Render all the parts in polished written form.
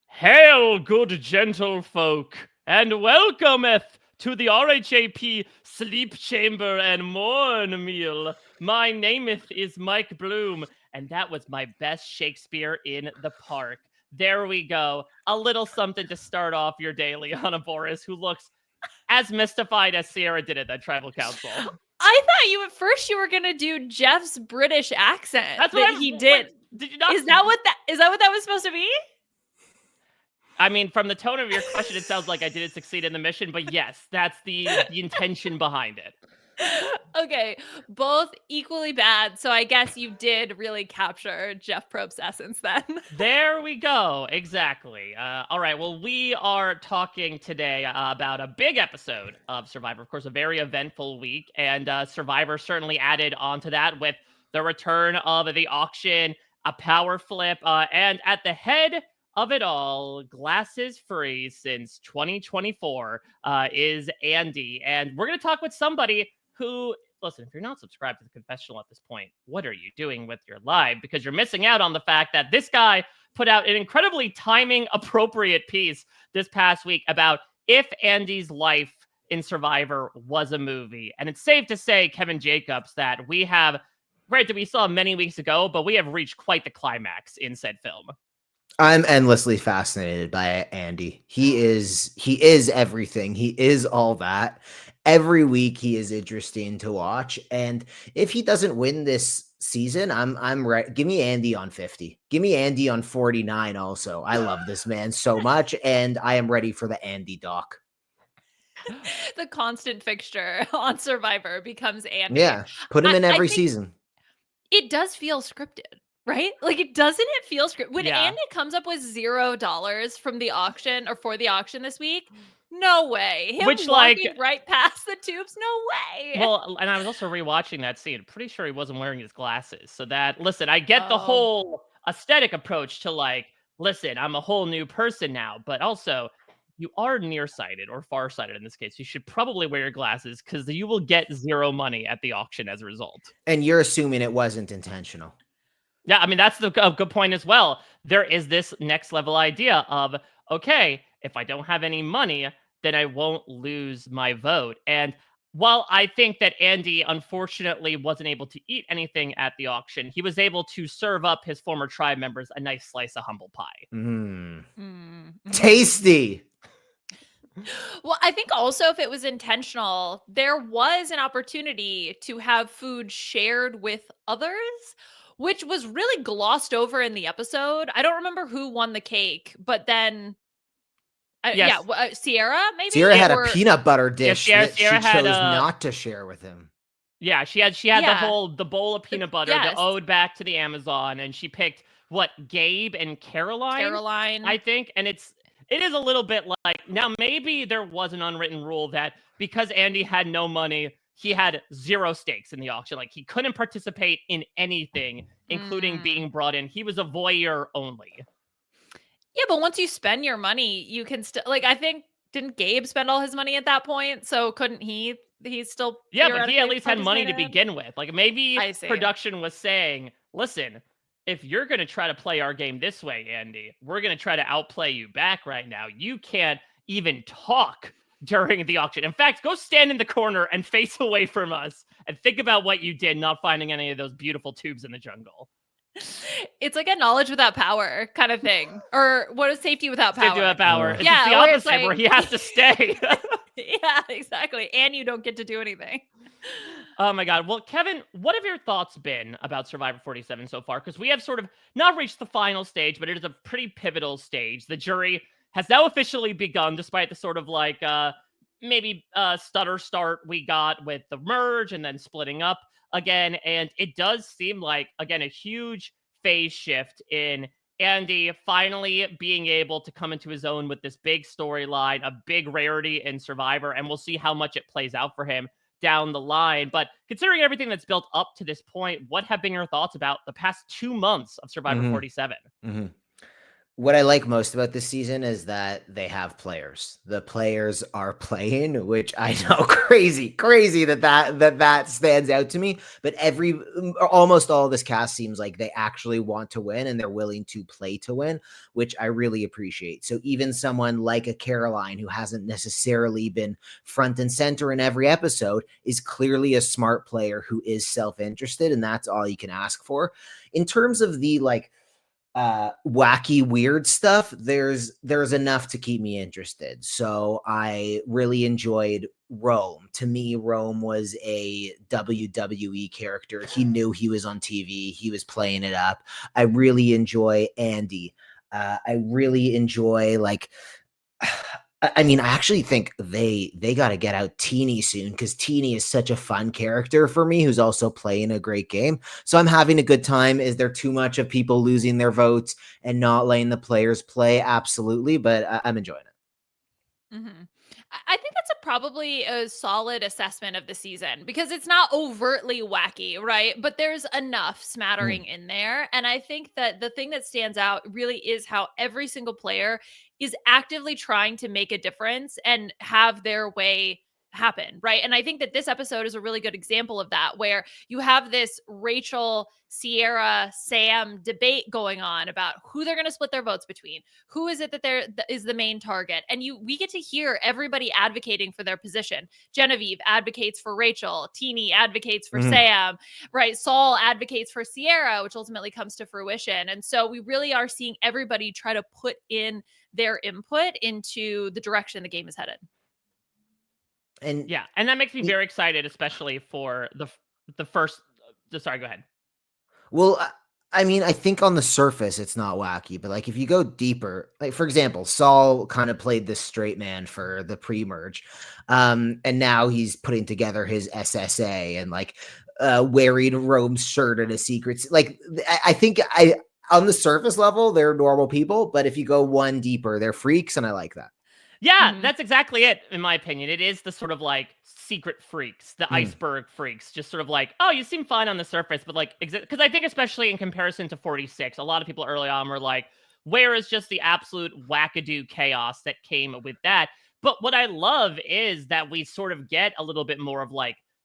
Hail, good gentlefolk, and welcometh to the RHAP sleep chamber and morn meal. My nameth is Mike Bloom, and that was my best Shakespeare in the park. There we go. A little something to start off your day, Liana Boraas, who looks as mystified as Sierra did at that tribal council. I thought at first you were gonna do Jeff's British accent. That's what he did. Did you not? Is that what that was supposed to be? I mean, from the tone of your question, it sounds like I didn't succeed in the mission, but yes, that's the intention behind it. Okay, both equally bad. So I guess you did really capture Jeff Probst's essence then. There we go. Exactly. All right. Well, we are talking today about a big episode of Survivor. Of course, a very eventful week. And Survivor certainly added onto that with the return of the auction, a power flip, and at the head of it all, glasses free since 2024, is Andy. And we're going to talk with somebody who, listen, if you're not subscribed to the confessional at this point, what are you doing with your life? Because you're missing out on the fact that this guy put out an incredibly timing appropriate piece this past week about if Andy's life in Survivor was a movie. And it's safe to say, Kevin Jacobs, that we have, granted, we saw many weeks ago, but we have reached quite the climax in said film. I'm endlessly fascinated by Andy. He is everything. He is all that. Every week he is interesting to watch. And if he doesn't win this season, I'm right. Give me Andy on 50. Give me Andy on 49 also. I love this man so much, and I am ready for the Andy doc. The constant fixture on Survivor becomes Andy. Yeah, put him in every season. It does feel scripted. Right? Like, doesn't it feel scripted? When Andy comes up with $0 from the auction or for the auction this week, no way. Him walking right past the tubes, no way. Well, and I was also rewatching that scene. Pretty sure he wasn't wearing his glasses. So that, listen, I get the whole aesthetic approach to like, listen, I'm a whole new person now, but also you are nearsighted or farsighted in this case. You should probably wear your glasses because you will get zero money at the auction as a result. And you're assuming it wasn't intentional. Yeah, I mean, that's a good point as well. There is this next level idea of, okay, if I don't have any money, then I won't lose my vote. And while I think that Andy, unfortunately, wasn't able to eat anything at the auction, he was able to serve up his former tribe members a nice slice of humble pie. Tasty. Well, I think also if it was intentional, there was an opportunity to have food shared with others, which was really glossed over in the episode. I don't remember who won the cake, but then, Sierra, maybe? Sierra had a peanut butter dish that she chose not to share with him. Yeah, she had the bowl of peanut butter, the ode back to the Amazon, and she picked, Gabe and Caroline, I think, and it is a little bit like, now maybe there was an unwritten rule that because Andy had no money, he had zero stakes in the auction. Like, he couldn't participate in anything, including being brought in. He was a voyeur only. Yeah, but once you spend your money, you can still, like, I think, didn't Gabe spend all his money at that point? So couldn't he? He's still... Yeah, but he at least had money to begin with. Like, maybe production was saying, listen, if you're going to try to play our game this way, Andy, we're going to try to outplay you back right now. You can't even talk during the auction. In fact, go stand in the corner and face away from us and think about what you did not finding any of those beautiful tubes in the jungle. It's like a knowledge without power kind of thing. Or what is safety without power? Safety without power. It's the opposite, where he has to stay. Yeah, exactly. And you don't get to do anything. Oh my God. Well, Kevin, what have your thoughts been about Survivor 47 so far? Because we have sort of not reached the final stage, but it is a pretty pivotal stage. The jury has now officially begun, despite the sort of like maybe stutter start we got with the merge and then splitting up again. And it does seem like, again, a huge phase shift in Andy finally being able to come into his own with this big storyline, a big rarity in Survivor, and we'll see how much it plays out for him down the line. But considering everything that's built up to this point, what have been your thoughts about the past 2 months of Survivor 47? what I like most about this season is that they have players. The players are playing, which I know crazy that stands out to me. But almost all of this cast seems like they actually want to win and they're willing to play to win, which I really appreciate. So even someone like a Caroline who hasn't necessarily been front and center in every episode is clearly a smart player who is self-interested, and that's all you can ask for. In terms of the wacky weird stuff, there's enough to keep me interested. So I really enjoyed Rome. To me, Rome was a WWE character. He knew he was on TV, he was playing it up. I really enjoy Andy. I really enjoy I mean, I actually think they got to get out Teeny soon, because Teeny is such a fun character for me who's also playing a great game. So I'm having a good time. Is there too much of people losing their votes and not letting the players play? Absolutely, but I'm enjoying it. Mhm. I think that's probably a solid assessment of the season, because it's not overtly wacky, right? But there's enough smattering in there. And I think that the thing that stands out really is how every single player is actively trying to make a difference and have their way happen, right? And I think that this episode is a really good example of that, where you have this Rachel, Sierra, Sam debate going on about who they're going to split their votes between. Who is it that is the main target? And we get to hear everybody advocating for their position. Genevieve advocates for Rachel, Teeny advocates for Sam, right? Saul advocates for Sierra, which ultimately comes to fruition. And so we really are seeing everybody try to put in their input into the direction the game is headed. And Yeah, and that makes me very excited, especially for the first. Sorry, go ahead. Well, I mean, I think on the surface it's not wacky, but if you go deeper, for example, Saul kind of played this straight man for the pre-merge, and now he's putting together his SSA and wearing Rome's shirt and a secret. I think on the surface level they're normal people, but if you go one deeper, they're freaks, and I like that. Yeah, that's exactly it, in my opinion. It is the sort of secret freaks, the iceberg freaks, just sort of oh, you seem fine on the surface, but because I think especially in comparison to 46, a lot of people early on were like, where is just the absolute wackadoo chaos that came with that? But what I love is that we sort of get a little bit more of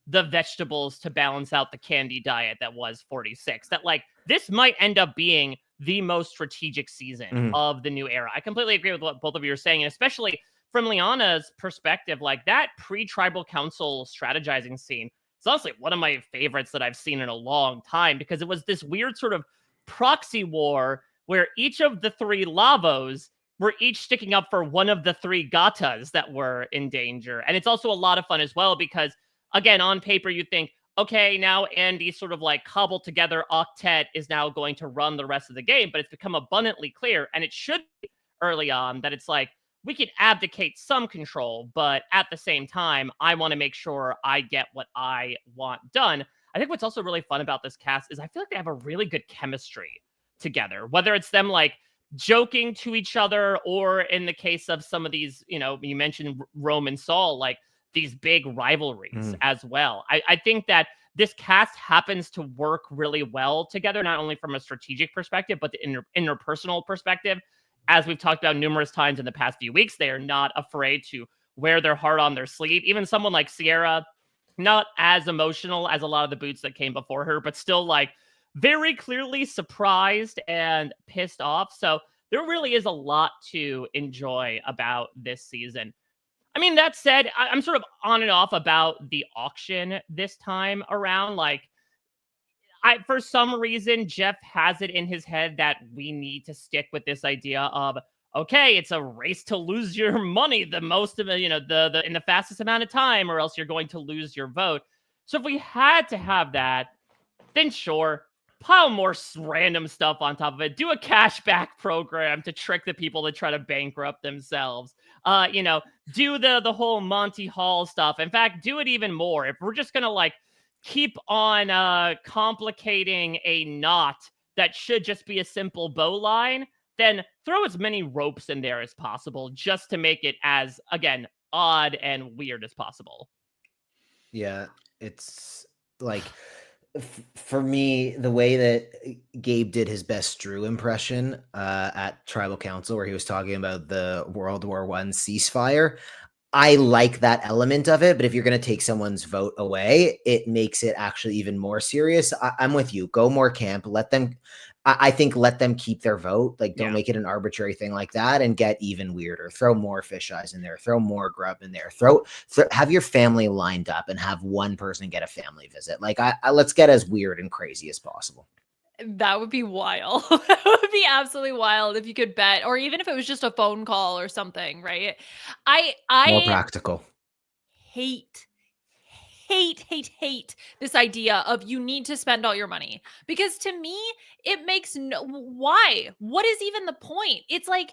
the vegetables to balance out the candy diet that was 46. That this might end up being the most strategic season of the new era. I completely agree with what both of you are saying, and especially from Liana's perspective, that pre-tribal council strategizing scene is honestly one of my favorites that I've seen in a long time, because it was this weird sort of proxy war where each of the three Lavos were each sticking up for one of the three Gatas that were in danger. And it's also a lot of fun as well, because again, on paper, you think, okay, now Andy sort of cobbled together octet is now going to run the rest of the game, but it's become abundantly clear, and it should be early on, that it's we can abdicate some control, but at the same time, I want to make sure I get what I want done. I think what's also really fun about this cast is I feel like they have a really good chemistry together, whether it's them joking to each other, or in the case of some of these, you mentioned Rome and Saul, these big rivalries as well. I think that this cast happens to work really well together, not only from a strategic perspective, but the interpersonal perspective. As we've talked about numerous times in the past few weeks, they are not afraid to wear their heart on their sleeve. Even someone like Sierra, not as emotional as a lot of the boots that came before her, but still very clearly surprised and pissed off. So there really is a lot to enjoy about this season. I mean, that said, I'm sort of on and off about the auction this time around. For some reason, Jeff has it in his head that we need to stick with this idea of, okay, it's a race to lose your money the most of it, the in the fastest amount of time, or else you're going to lose your vote. So if we had to have that, then sure, pile more random stuff on top of it. Do a cashback program to trick the people that try to bankrupt themselves. Do the whole Monty Hall stuff. In fact, do it even more. If we're just gonna keep on complicating a knot that should just be a simple bow line, then throw as many ropes in there as possible, just to make it as, again, odd and weird as possible. Yeah, it's For me, the way that Gabe did his best Drew impression at Tribal Council, where he was talking about the World War I ceasefire, I like that element of it. But if you're going to take someone's vote away, it makes it actually even more serious. I'm with you. Go more camp. Let them. I think let them keep their vote. Like, don't make it an arbitrary thing like that, and get even weirder. Throw more fish eyes in there. Throw more grub in there. Have your family lined up and have one person get a family visit. Like, let's get as weird and crazy as possible. That would be wild. That would be absolutely wild if you could bet, or even if it was just a phone call or something, right? More I practical. hate this idea of you need to spend all your money, because to me it makes why? What is even the point? It's like,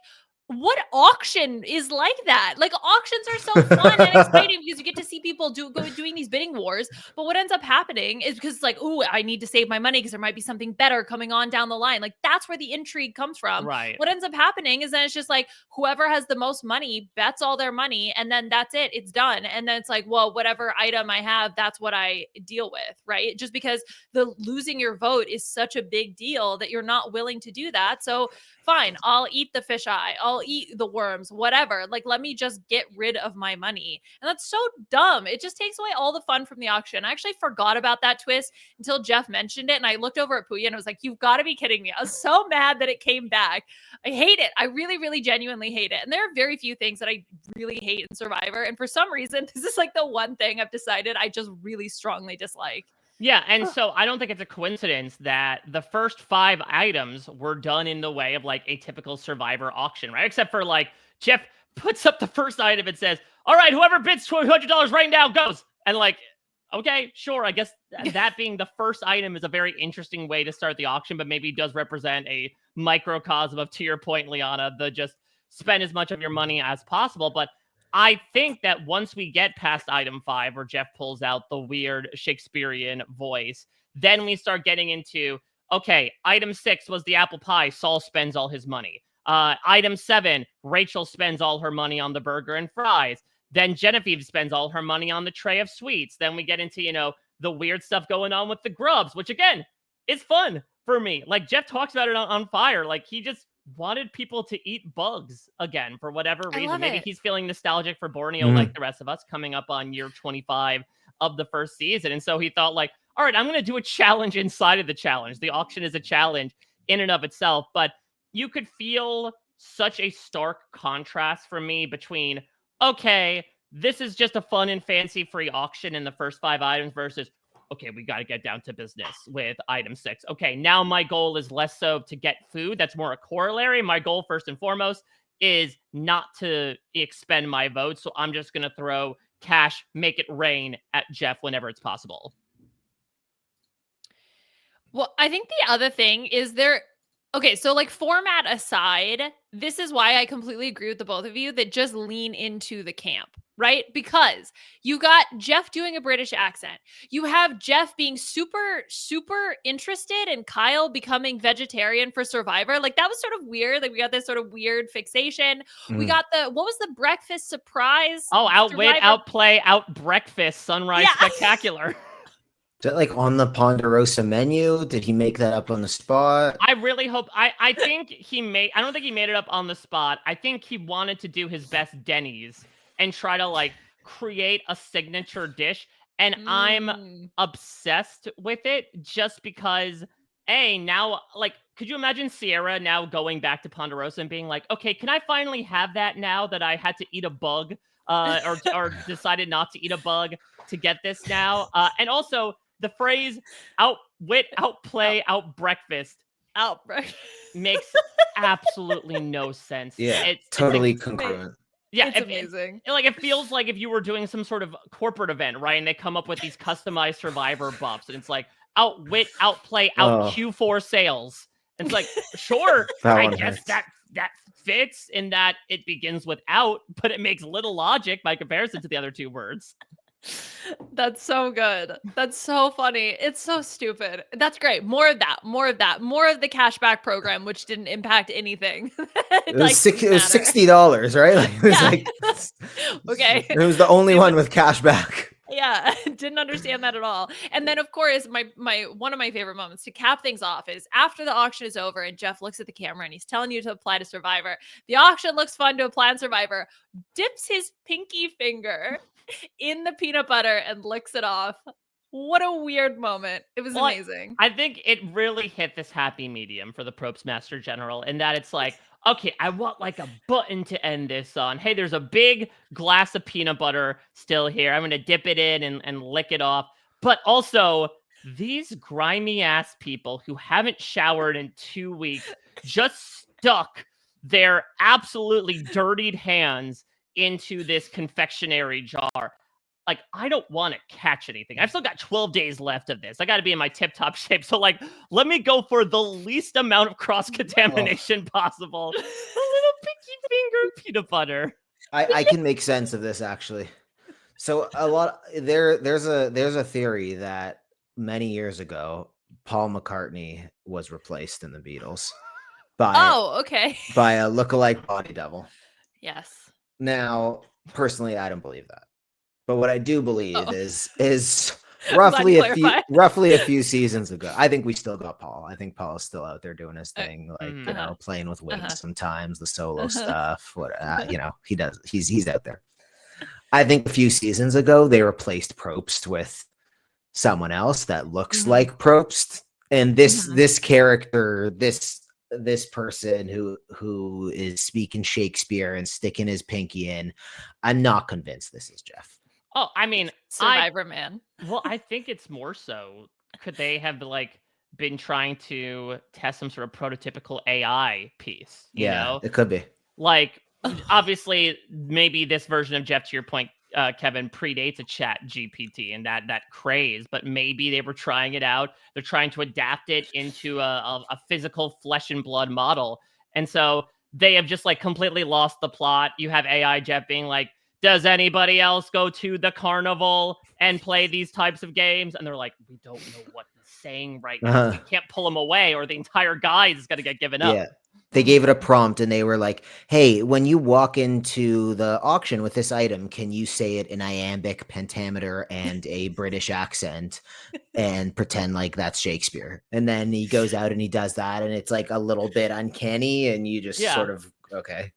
what auction is like that? Like, auctions are so fun and exciting because you get to see people doing these bidding wars. But what ends up happening is, because it's like, oh, I need to save my money because there might be something better coming on down the line. Like, that's where the intrigue comes from. Right. What ends up happening is then it's just like, whoever has the most money bets all their money, and then that's it. It's done. And then it's like, well, whatever item I have, that's what I deal with, right? Just because the losing your vote is such a big deal that you're not willing to do that. So fine, I'll eat the fisheye, I'll eat the worms, whatever. Like, let me just get rid of my money. And that's so dumb. It just takes away all the fun from the auction. I actually forgot about that twist until Jeff mentioned it. And I looked over at Puya and I was like, you've got to be kidding me. I was so mad that it came back. I hate it. I really, really genuinely hate it. And there are very few things that I really hate in Survivor. And for some reason, this is like the one thing I've decided I just really strongly dislike. Yeah, and so I don't think it's a coincidence that the first 5 items were done in the way of like a typical Survivor auction, right? Except for like Jeff puts up the first item and says, all right, whoever bids $200 right now goes. And like, okay, sure. I guess that being the first item is a very interesting way to start the auction, but maybe does represent a microcosm of, to your point, Liana, the just spend as much of your money as possible. But I think that once we get past item 5, where Jeff pulls out the weird Shakespearean voice, then we start getting into, okay, item 6 was the apple pie. Saul spends all his money. Item 7, Rachel spends all her money on the burger and fries. Then Genevieve spends all her money on the tray of sweets. Then we get into, the weird stuff going on with the grubs, which again is fun for me. Like, Jeff talks about it on Fire. Like, he just wanted people to eat bugs again for whatever reason. Maybe he's feeling nostalgic for Borneo like the rest of us, coming up on year 25 of the first season. And so he thought, like, all right, I'm going to do a challenge inside of the challenge. The auction is a challenge in and of itself. But you could feel such a stark contrast for me between, okay, this is just a fun and fancy free auction in the first 5 items versus, okay, we got to get down to business with item 6. Okay, now my goal is less so to get food. That's more a corollary. My goal, first and foremost, is not to expend my vote. So I'm just going to throw cash, make it rain at Jeff whenever it's possible. Well, I think the other thing is okay, so like, format aside, this is why I completely agree with the both of you that just lean into the camp, right? Because you got Jeff doing a British accent. You have Jeff being super, super interested in Kyle becoming vegetarian for Survivor. Like, that was sort of weird. Like, we got this sort of weird fixation. We got what was the breakfast surprise? Oh, outwit, outplay, out breakfast, sunrise spectacular. Is that like on the Ponderosa menu? Did he make that up on the spot? I really hope. I think I don't think he made it up on the spot. I think he wanted to do his best Denny's and try to like create a signature dish. And I'm obsessed with it just because, now, like, could you imagine Sierra now going back to Ponderosa and being like, okay, can I finally have that now that I had to eat a bug or decided not to eat a bug to get this now? And also, the phrase outwit, outplay, outbreakfast makes absolutely no sense. Yeah, it's totally congruent. Yeah, it's amazing. It feels like if you were doing some sort of corporate event, right? And they come up with these customized Survivor buffs, and it's like outwit, outplay, out Q4 sales. And it's like, sure, I guess that fits in that it begins with out, but it makes little logic by comparison to the other 2 words. That's so good. That's so funny. It's so stupid. That's great. More of that. More of the cashback program, which didn't impact anything. It was $60, right? Like, it was okay. It was the only one with cashback. Yeah, didn't understand that at all. And then of course, my one of my favorite moments to cap things off is after the auction is over and Jeff looks at the camera and he's telling you to apply to Survivor. The auction looks fun to apply on Survivor, dips his pinky finger in the peanut butter and licks it off. What a weird moment. It was Well, amazing. I think it really hit this happy medium for the Probst Master General in that it's like, okay, I want like a button to end this on. Hey, there's a big glass of peanut butter still here. I'm going to dip it in and lick it off. But also, these grimy ass people who haven't showered in 2 weeks just stuck their absolutely dirtied hands into this confectionery jar. Like, I don't want to catch anything. I've still got 12 days left of this. I got to be in my tip-top shape. So, like, let me go for the least amount of cross-contamination possible. A little pinky finger peanut butter. I can make sense of this, actually. So there's a theory that many years ago, Paul McCartney was replaced in the Beatles by okay. by a lookalike body double. Yes. Now, personally, I don't believe that. But what I do believe is Glad roughly you a few seasons ago. I think we still got Paul. I think Paul is still out there doing his thing, like you know, playing with wigs sometimes, the solo stuff. What you know, he does. He's out there. I think a few seasons ago they replaced Probst with someone else that looks like Probst, and this character, this person who is speaking Shakespeare and sticking his pinky in. I'm not convinced this is Jeff. Oh, I mean, Survivor Man. Well, I think it's more so. Could they have like been trying to test some sort of prototypical AI piece? You know? It could be. Like, obviously, maybe this version of Jeff, to your point, Kevin, predates a Chat GPT and that craze, but maybe they were trying it out. They're trying to adapt it into a physical flesh and blood model, and so they have just like completely lost the plot. You have AI Jeff being like, does anybody else go to the carnival and play these types of games? And they're like, we don't know what he's saying right now. We can't pull him away or the entire guide is going to get given up. Yeah. They gave it a prompt and they were like, hey, when you walk into the auction with this item, can you say it in iambic pentameter and a British accent and pretend like that's Shakespeare? And then he goes out and he does that. And it's like a little bit uncanny and you just sort of, okay.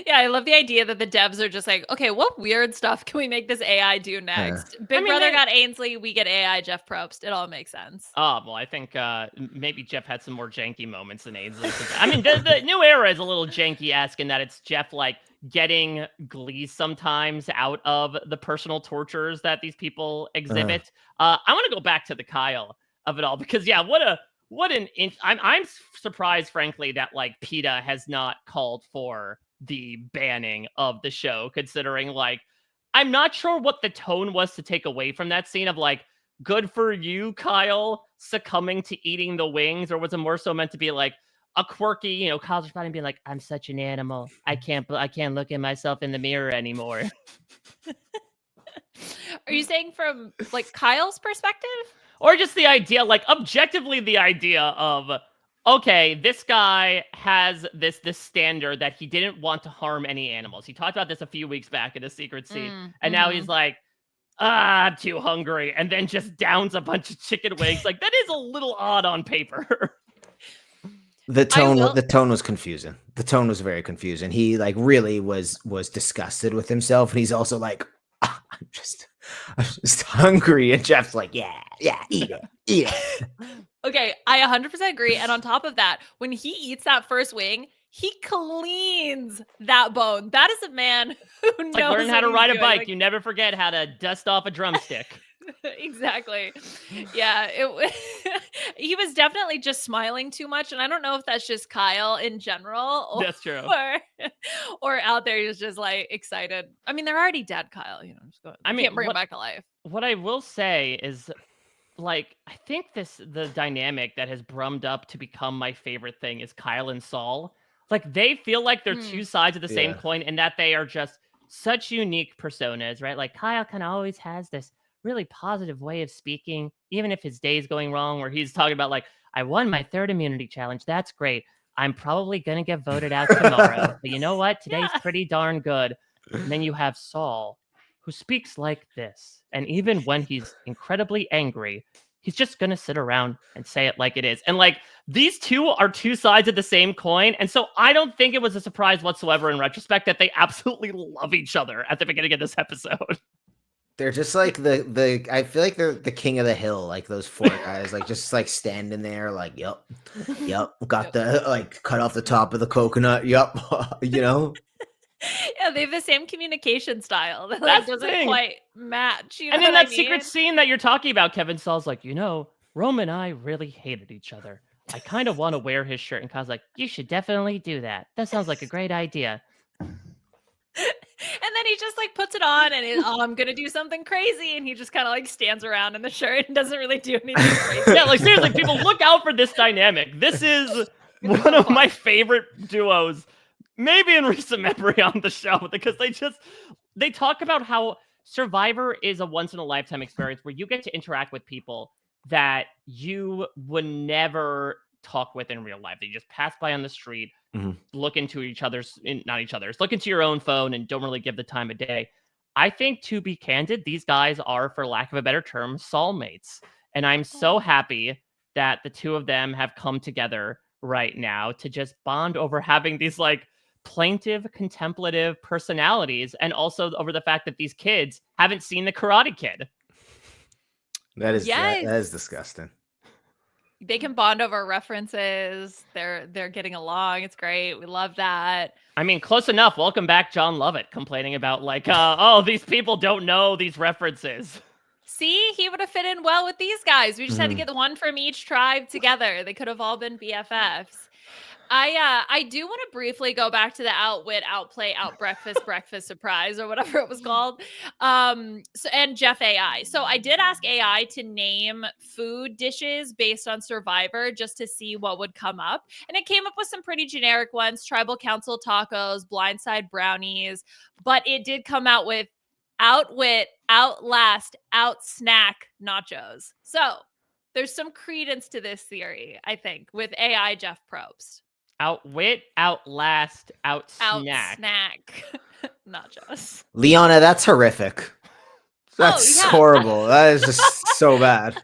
Yeah, I love the idea that the devs are just like, okay, what weird stuff can we make this AI do next? Big Brother got Ainsley, we get AI Jeff Probst. It all makes sense. Oh, well, I think maybe Jeff had some more janky moments than Ainsley. I mean, the new era is a little janky-esque in that it's Jeff, like, getting glee sometimes out of the personal tortures that these people exhibit. I want to go back to the Kyle of it all because, yeah, I'm surprised, frankly, that, like, PETA has not called for the banning of the show, considering, like, I'm not sure what the tone was to take away from that scene of, like, good for you, Kyle, succumbing to eating the wings, or was it more so meant to be like a quirky, you know, Kyle's responding being like, I'm such an animal. I can't look at myself in the mirror anymore. Are you saying from like Kyle's perspective? Or just the idea, like objectively the idea of, okay, this guy has this standard that he didn't want to harm any animals. He talked about this a few weeks back in a secret scene. And now he's like, I'm too hungry. And then just downs a bunch of chicken wings. Like, that is a little odd on paper. The tone was confusing. The tone was very confusing. He like really was disgusted with himself. And he's also like, I'm just hungry. And Jeff's like, yeah, eat it. Okay, I 100% agree. And on top of that, when he eats that first wing, he cleans that bone. That is a man who knows. Like learn how to ride a bike. Like, you never forget how to dust off a drumstick. Exactly. Yeah, he was definitely just smiling too much, and I don't know if that's just Kyle in general. That's true. Or out there he was just like excited. I mean, they're already dead, Kyle. You know, just go. I mean, can't bring him back to life. What I will say is, like, I think the dynamic that has brummed up to become my favorite thing is Kyle and Saul. Like, they feel like they're two sides of the same coin, and that they are just such unique personas, right? Like, Kyle kind of always has this really positive way of speaking, even if his day's going wrong, where he's talking about, like, I won my 3rd immunity challenge. That's great. I'm probably going to get voted out tomorrow. But you know what? Today's pretty darn good. And then you have Saul, who speaks like this. And even when he's incredibly angry, he's just going to sit around and say it like it is. And like these two are two sides of the same coin. And so I don't think it was a surprise whatsoever in retrospect that they absolutely love each other at the beginning of this episode. They're just like the I feel like they're the king of the hill, like those four guys, like just like standing there, like, yep, got the like cut off the top of the coconut, yep, you know. Yeah, they have the same communication style that That's like the doesn't thing. quite match. You know And in what I that secret mean? scene that you're talking about, Kevin Saul's like, Rome and I really hated each other. I kind of want to wear his shirt. And Kyle's like, you should definitely do that. That sounds like a great idea. And then he just like puts it on and I'm gonna do something crazy, and he just kind of like stands around in the shirt and doesn't really do anything crazy. Yeah, like seriously, people look out for this dynamic. This is one of my favorite duos, maybe in recent memory on the show, because they talk about how Survivor is a once in a lifetime experience where you get to interact with people that you would never talk with in real life. They just pass by on the street, look into look into your own phone and don't really give the time of day. I think, to be candid, these guys are, for lack of a better term, soulmates. And I'm so happy that the two of them have come together right now to just bond over having these like plaintive, contemplative personalities, and also over the fact that these kids haven't seen the Karate Kid. That is Yes. that is disgusting. They can bond over references. They're getting along. It's great. We love that. I mean, close enough. Welcome back, John Lovett, complaining about like, these people don't know these references. See, he would have fit in well with these guys. We just had to get the one from each tribe together. They could have all been BFFs. I do want to briefly go back to the outwit, outplay, breakfast surprise, or whatever it was called. And Jeff AI. So I did ask AI to name food dishes based on Survivor just to see what would come up. And it came up with some pretty generic ones: tribal council tacos, blindside brownies, but it did come out with outwit, outlast, outsnack nachos. So there's some credence to this theory, I think, with AI Jeff Probst. Outwit, outlast, outsnack. Outsnack nachos. Liana, that's horrific. That's horrible. That is just so bad.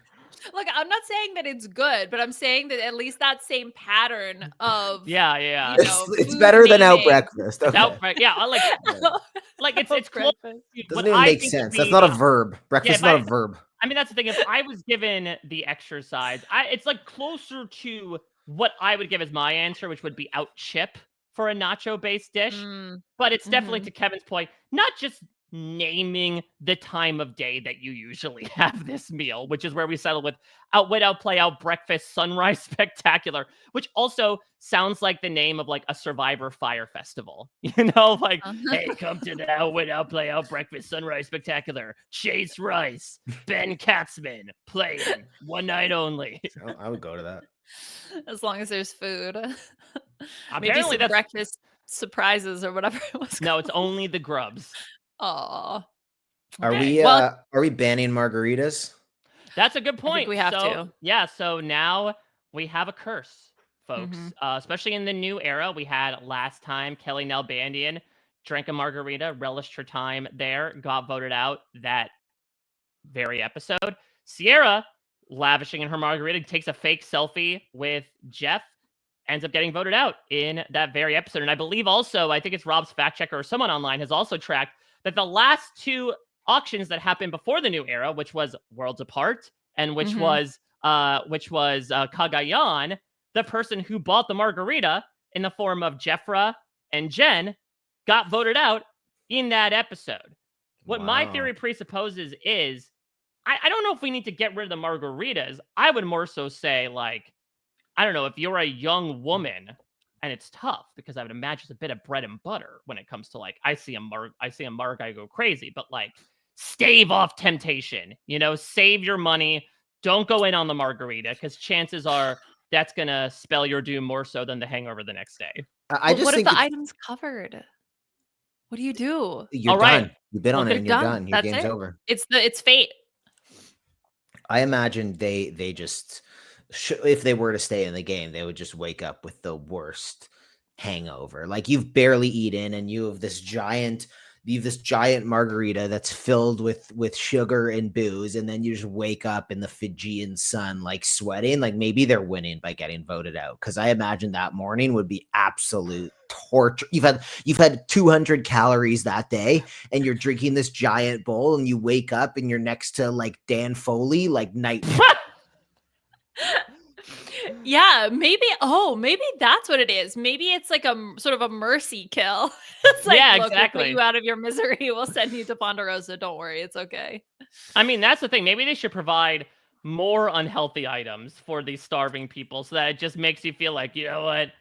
Look, I'm not saying that it's good, but I'm saying that at least that same pattern of yeah. It's better than out breakfast. Okay. Yeah, like it's close. Doesn't even make sense. That's not a verb. Breakfast is not a verb. I mean, that's the thing. If I was given the exercise, it's like closer to what I would give as my answer, which would be out chip for a nacho-based dish. But it's definitely, to Kevin's point, not just naming the time of day that you usually have this meal, which is where we settle with outwit, outplay, out breakfast, sunrise spectacular, which also sounds like the name of like a Survivor fire festival. Like, hey, come to the outwit, outplay, out breakfast, sunrise spectacular, Chase Rice, Ben Katzman, playing one night only. I would go to that. As long as there's food. Apparently that's breakfast surprises or whatever it was called. No, it's only the grubs. Aw. Are we banning margaritas? That's a good point. I think we have to. Yeah, so now we have a curse, folks. Especially in the new era. We had last time Kelly Nalbandian drank a margarita, relished her time there, got voted out that very episode. Sierra, lavishing in her margarita, takes a fake selfie with Jeff, ends up getting voted out in that very episode. And I believe also, I think it's Rob's fact checker or someone online has also tracked that the last two auctions that happened before the new era, which was Worlds Apart and which was Cagayan, the person who bought the margarita in the form of Jeffra and Jen, got voted out in that episode. What my theory presupposes is, I don't know if we need to get rid of the margaritas. I would more so say, like, I don't know, if you're a young woman, and it's tough because I would imagine it's a bit of bread and butter when it comes to like, I see a marg, I go crazy, but like, stave off temptation, save your money. Don't go in on the margarita because chances are that's going to spell your doom more so than the hangover the next day. What if the item's covered? What do you do? You're done. You bid on it and you're done. Your That's game's it. over. It's fate. I imagine they just, if they were to stay in the game, they would just wake up with the worst hangover. Like, you've barely eaten and you have this giant you have this giant margarita that's filled with sugar and booze, and then you just wake up in the Fijian sun, like sweating. Like maybe they're winning by getting voted out, because I imagine that morning would be absolute torture. You've had 200 calories that day, and you're drinking this giant bowl, and you wake up and you're next to like Dan Foley, like nightmare. Yeah, maybe that's what it is. Maybe it's like sort of a mercy kill. It's like, Yeah, look, we'll put exactly. you out of your misery. We'll send you to Ponderosa. Don't worry, it's okay. I mean, that's the thing. Maybe they should provide more unhealthy items for these starving people so that it just makes you feel like, you know what?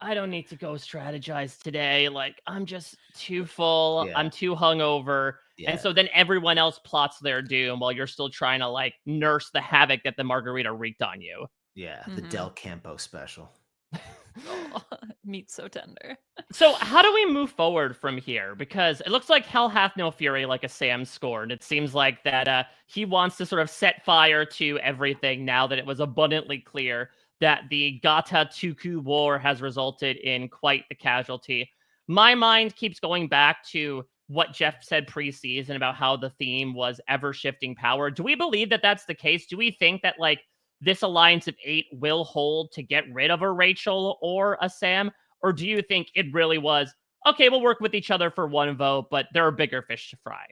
I don't need to go strategize today. Like, I'm just too full. Yeah. I'm too hungover. Yeah. And so then everyone else plots their doom while you're still trying to like nurse the havoc that the margarita wreaked on you. Yeah, the Del Campo special. Oh, meat's so tender. So how do we move forward from here? Because it looks like Hell hath no fury, like a Sam scorned. It seems like that he wants to sort of set fire to everything now that it was abundantly clear that the Gata Tuku war has resulted in quite the casualty. My mind keeps going back to what Jeff said preseason about how the theme was ever shifting power. Do we believe that that's the case? Do we think that like this alliance of 8 will hold to get rid of a Rachel or a Sam? Or do you think it really was, okay, we'll work with each other for one vote, but there are bigger fish to fry?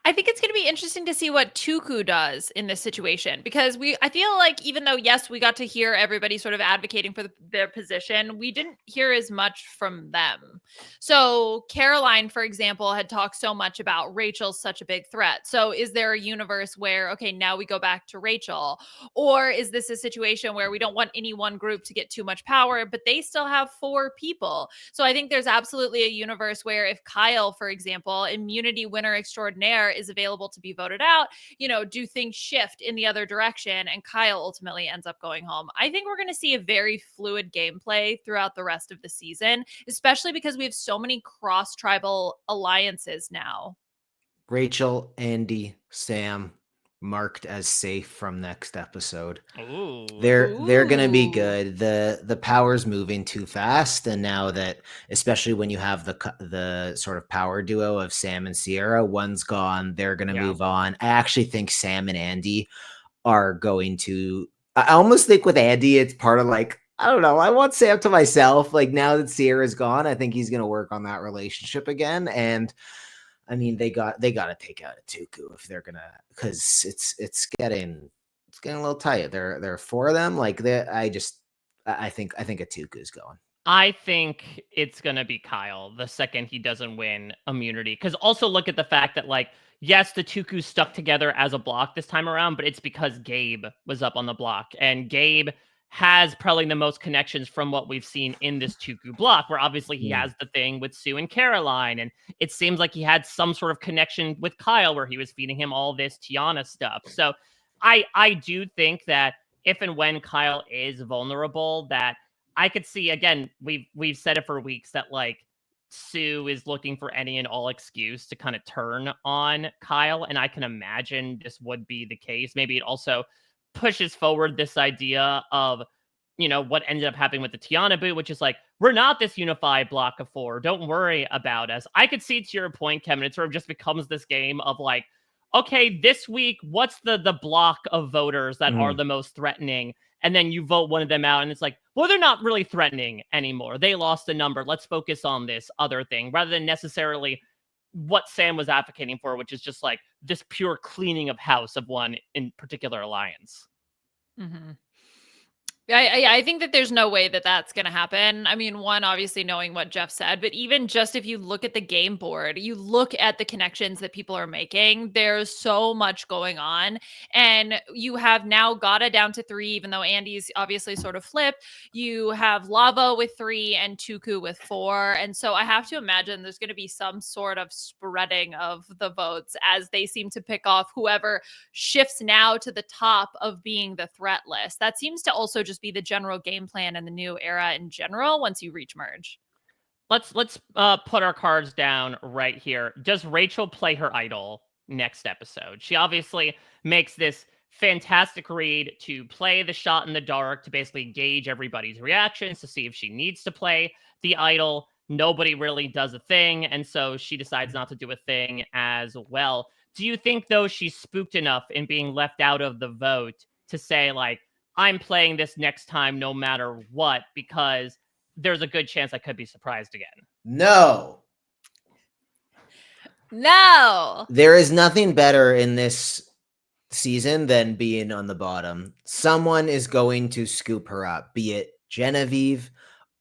I think it's going to be interesting to see what Tuku does in this situation, because I feel like even though, yes, we got to hear everybody sort of advocating for their position, we didn't hear as much from them. So Caroline, for example, had talked so much about Rachel's such a big threat. So is there a universe where, okay, now we go back to Rachel? Or is this a situation where we don't want any one group to get too much power, but they still have 4 people? So I think there's absolutely a universe where if Kyle, for example, immunity winner extraordinaire, is available to be voted out, do things shift in the other direction and Kyle ultimately ends up going home? I think we're going to see a very fluid gameplay throughout the rest of the season, especially because we have so many cross-tribal alliances now. Rachel, Andy, Sam, marked as safe from next episode. Ooh. They're gonna be good. The power's moving too fast, and now that, especially when you have the sort of power duo of Sam and Sierra, one's gone, they're gonna move on. I actually think Sam and Andy are going to. I almost think with Andy, it's part of like, I don't know, I want Sam to myself. Like now that Sierra's gone, I think he's gonna work on that relationship again. I mean, they got to take out a Tuku if they're gonna, because it's getting a little tight. There are 4 of them. Like I think a Tuku's going. I think it's going to be Kyle the second he doesn't win immunity. Because also look at the fact that, like, yes, the Tuku stuck together as a block this time around, but it's because Gabe was up on the block. And Gabe has probably the most connections from what we've seen in this Tuku block, where obviously he has the thing with Sue and Caroline. And it seems like he had some sort of connection with Kyle where he was feeding him all this Tiana stuff. So I do think that if and when Kyle is vulnerable, that I could see, again, we've said it for weeks, that like Sue is looking for any and all excuse to kind of turn on Kyle. And I can imagine this would be the case. Maybe it also pushes forward this idea of, what ended up happening with the Tiana boot, which is like, we're not this unified block of 4. Don't worry about us. I could see, to your point, Kevin, it sort of just becomes this game of like, okay, this week, what's the block of voters that are the most threatening? And then you vote one of them out, and it's like, well, they're not really threatening anymore. They lost a number. Let's focus on this other thing, rather than necessarily what Sam was advocating for, which is just like this pure cleaning of house of one in particular alliance. I think that there's no way that that's going to happen. I mean, one, obviously knowing what Jeff said, but even just if you look at the game board, you look at the connections that people are making, there's so much going on. And you have now Gata down to 3, even though Andy's obviously sort of flipped. You have Lava with 3 and Tuku with 4. And so I have to imagine there's going to be some sort of spreading of the votes as they seem to pick off whoever shifts now to the top of being the threat list. That seems to also just be the general game plan in the new era in general once you reach merge. Let's put our cards down right here. Does Rachel play her idol next episode? She obviously makes this fantastic read to play the shot in the dark, to basically gauge everybody's reactions, to see if she needs to play the idol. nobody really does a thing, and so she decides not to do a thing as well. Do you think, though, she's spooked enough in being left out of the vote to say, like, I'm playing this next time no matter what, because there's a good chance I could be surprised again? No. No. There is nothing better in this season than being on the bottom. Someone is going to scoop her up, be it Genevieve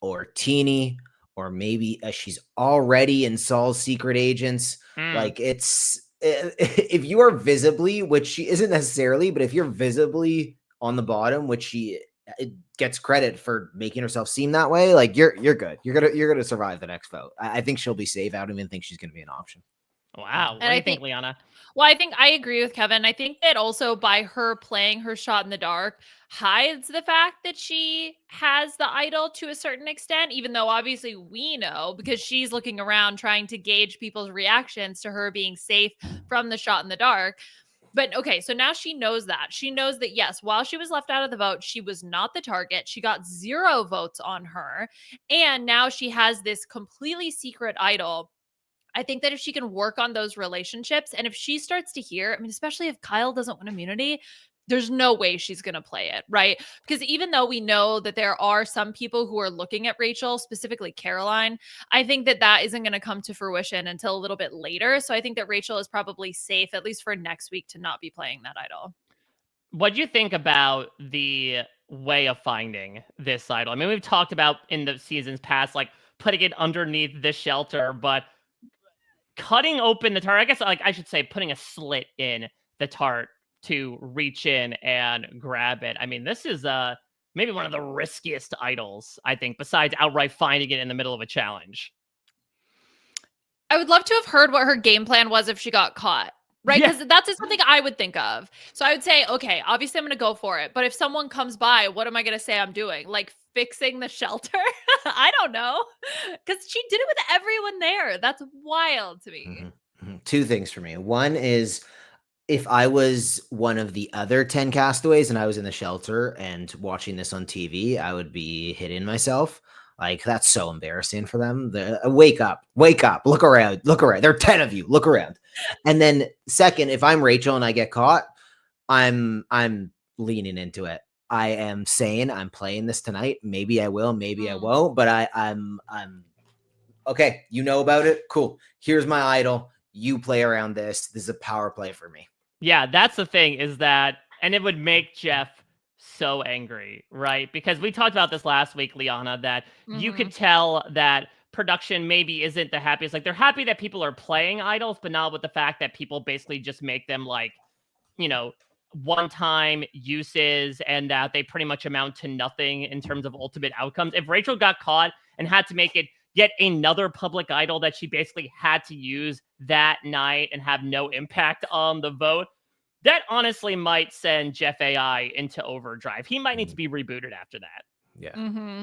or Teeny, or maybe she's already in Saul's secret agents. Like, it's if you are visibly, which she isn't necessarily, but if you're visibly on the bottom, which she gets credit for making herself seem that way, like you're good. You're gonna survive the next vote. I think she'll be safe. I don't even think she's gonna be an option. Wow. What And do I you think, think Liana? Well, I think I agree with Kevin. I think that also by her playing her shot in the dark hides the fact that she has the idol to a certain extent, even though obviously we know because she's looking around trying to gauge people's reactions to her being safe from the shot in the dark. But okay, so now she knows that. She knows that, yes, while she was left out of the vote, she was not the target. She got 0 votes on her. And now she has this completely secret idol. I think that if she can work on those relationships and if she starts to hear, I mean, especially if Kyle doesn't win immunity, there's no way she's going to play it, right? Because even though we know that there are some people who are looking at Rachel, specifically Caroline, I think that that isn't going to come to fruition until a little bit later. So I think that Rachel is probably safe, at least for next week, to not be playing that idol. What do you think about the way of finding this idol? I mean, we've talked about in the seasons past, like putting it underneath the shelter, but cutting open the tart, I guess, like, I should say putting a slit in the tart to reach in and grab it. I mean, this is maybe one of the riskiest idols, I think, besides outright finding it in the middle of a challenge. I would love to have heard what her game plan was if she got caught, right? Yeah. Because that's just something I would think of. So I would say, okay, obviously I'm going to go for it. But if someone comes by, what am I going to say I'm doing? Like fixing the shelter? I don't know. Because she did it with everyone there. That's wild to me. Two things for me. One is if I was one of the other 10 castaways and I was in the shelter and watching this on TV, I would be hitting myself. Like, that's so embarrassing for them. Wake up, look around. There are 10 of you, look around. And then second, if I'm Rachel and I get caught, I'm leaning into it. I am saying I'm playing this tonight. Maybe I will, maybe I won't, but I'm okay. You know about it. Cool. Here's my idol. You play around this. This is a power play for me. Yeah, that's the thing is that, and it would make Jeff so angry, right? Because we talked about this last week, Liana, that you could tell that production maybe isn't the happiest. Like, they're happy that people are playing idols, but not with the fact that people basically just make them like, you know, one-time uses and that they pretty much amount to nothing in terms of ultimate outcomes. If Rachel got caught and had to make it yet another public idol that she basically had to use that night and have no impact on the vote, that honestly might send Jeff AI into overdrive. He might need to be rebooted after that. Yeah,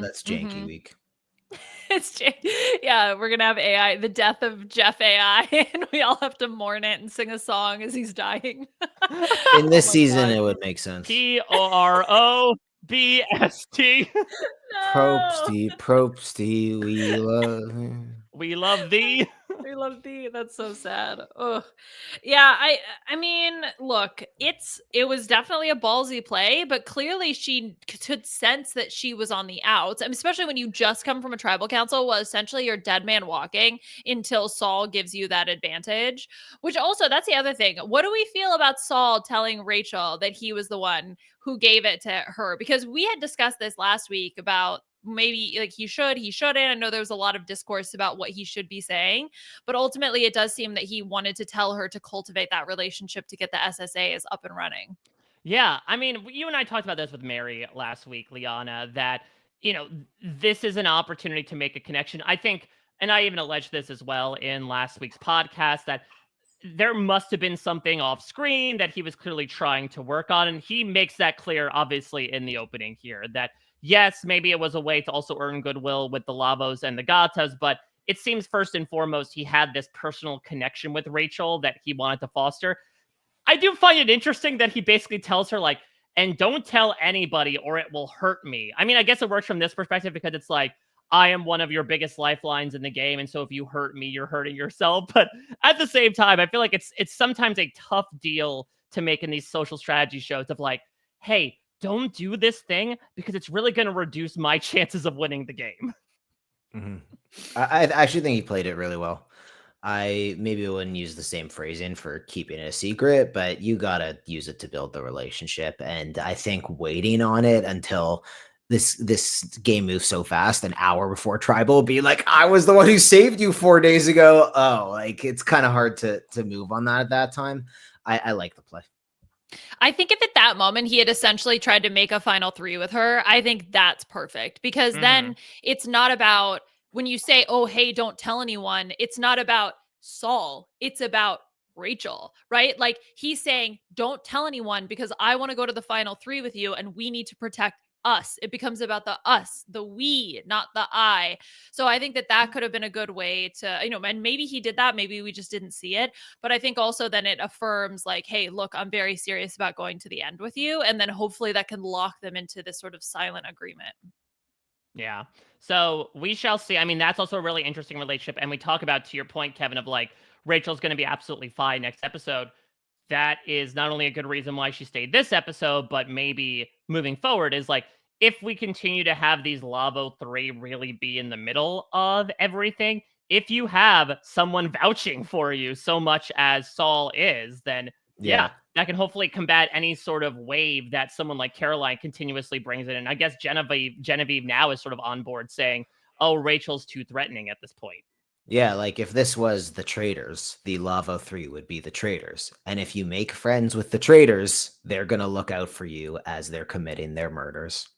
that's janky week. Yeah, we're gonna have AI, the death of Jeff AI, and we all have to mourn it and sing a song as he's dying. In this season, it would make sense. Probst. Probsty, we love thee. We love thee. That's so sad. Oh, yeah. I mean, look, it was definitely a ballsy play, but clearly she could sense that she was on the outs. And especially when you just come from a tribal council, well, essentially you're dead man walking until Saul gives you that advantage. Which also, that's the other thing. What do we feel about Saul telling Rachel that he was the one who gave it to her? Because we had discussed this last week about maybe like he shouldn't. I know there was a lot of discourse about what he should be saying, but ultimately it does seem that he wanted to tell her to cultivate that relationship to get the SSAs up and running. Yeah, I mean, you and I talked about this with Mary last week, Liana, that, you know, this is an opportunity to make a connection. I think, and I even alleged this as well in last week's podcast, that there must have been something off screen that he was clearly trying to work on. And he makes that clear, obviously, in the opening here, that yes, maybe it was a way to also earn goodwill with the Lavos and the Gatas, but it seems first and foremost he had this personal connection with Rachel that he wanted to foster. I do find it interesting that he basically tells her, like, and don't tell anybody or it will hurt me. I mean, I guess it works from this perspective because it's like, I am one of your biggest lifelines in the game, and so if you hurt me, you're hurting yourself. But at the same time, I feel like it's sometimes a tough deal to make in these social strategy shows of like, hey, don't do this thing because it's really going to reduce my chances of winning the game. Mm-hmm. I actually think he played it really well. I maybe wouldn't use the same phrasing for keeping it a secret, but you gotta use it to build the relationship. And I think waiting on it until this game moves so fast, an hour before tribal, be like, I was the one who saved you 4 days ago. Oh, like it's kind of hard to move on that at that time. I like the play. I think if at that moment he had essentially tried to make a final 3 with her, I think that's perfect because then it's not about when you say, oh, hey, don't tell anyone. It's not about Saul. It's about Rachel, right? Like he's saying, don't tell anyone because I want to go to the final 3 with you and we need to protect us. It becomes about the us, the we, not the I. So I think that could have been a good way to, and maybe he did that. Maybe we just didn't see it. But I think also then it affirms like, hey, look, I'm very serious about going to the end with you. And then hopefully that can lock them into this sort of silent agreement. Yeah. So we shall see. I mean, that's also a really interesting relationship. And we talk about, to your point, Kevin, of like, Rachel's going to be absolutely fine next episode. That is not only a good reason why she stayed this episode, but maybe moving forward is like, if we continue to have these Lavo 3 really be in the middle of everything, if you have someone vouching for you so much as Saul is, then yeah, that can hopefully combat any sort of wave that someone like Caroline continuously brings in. And I guess Genevieve now is sort of on board saying, oh, Rachel's too threatening at this point. Yeah, like if this was the traitors, the Lavo 3 would be the traitors. And if you make friends with the traitors, they're going to look out for you as they're committing their murders.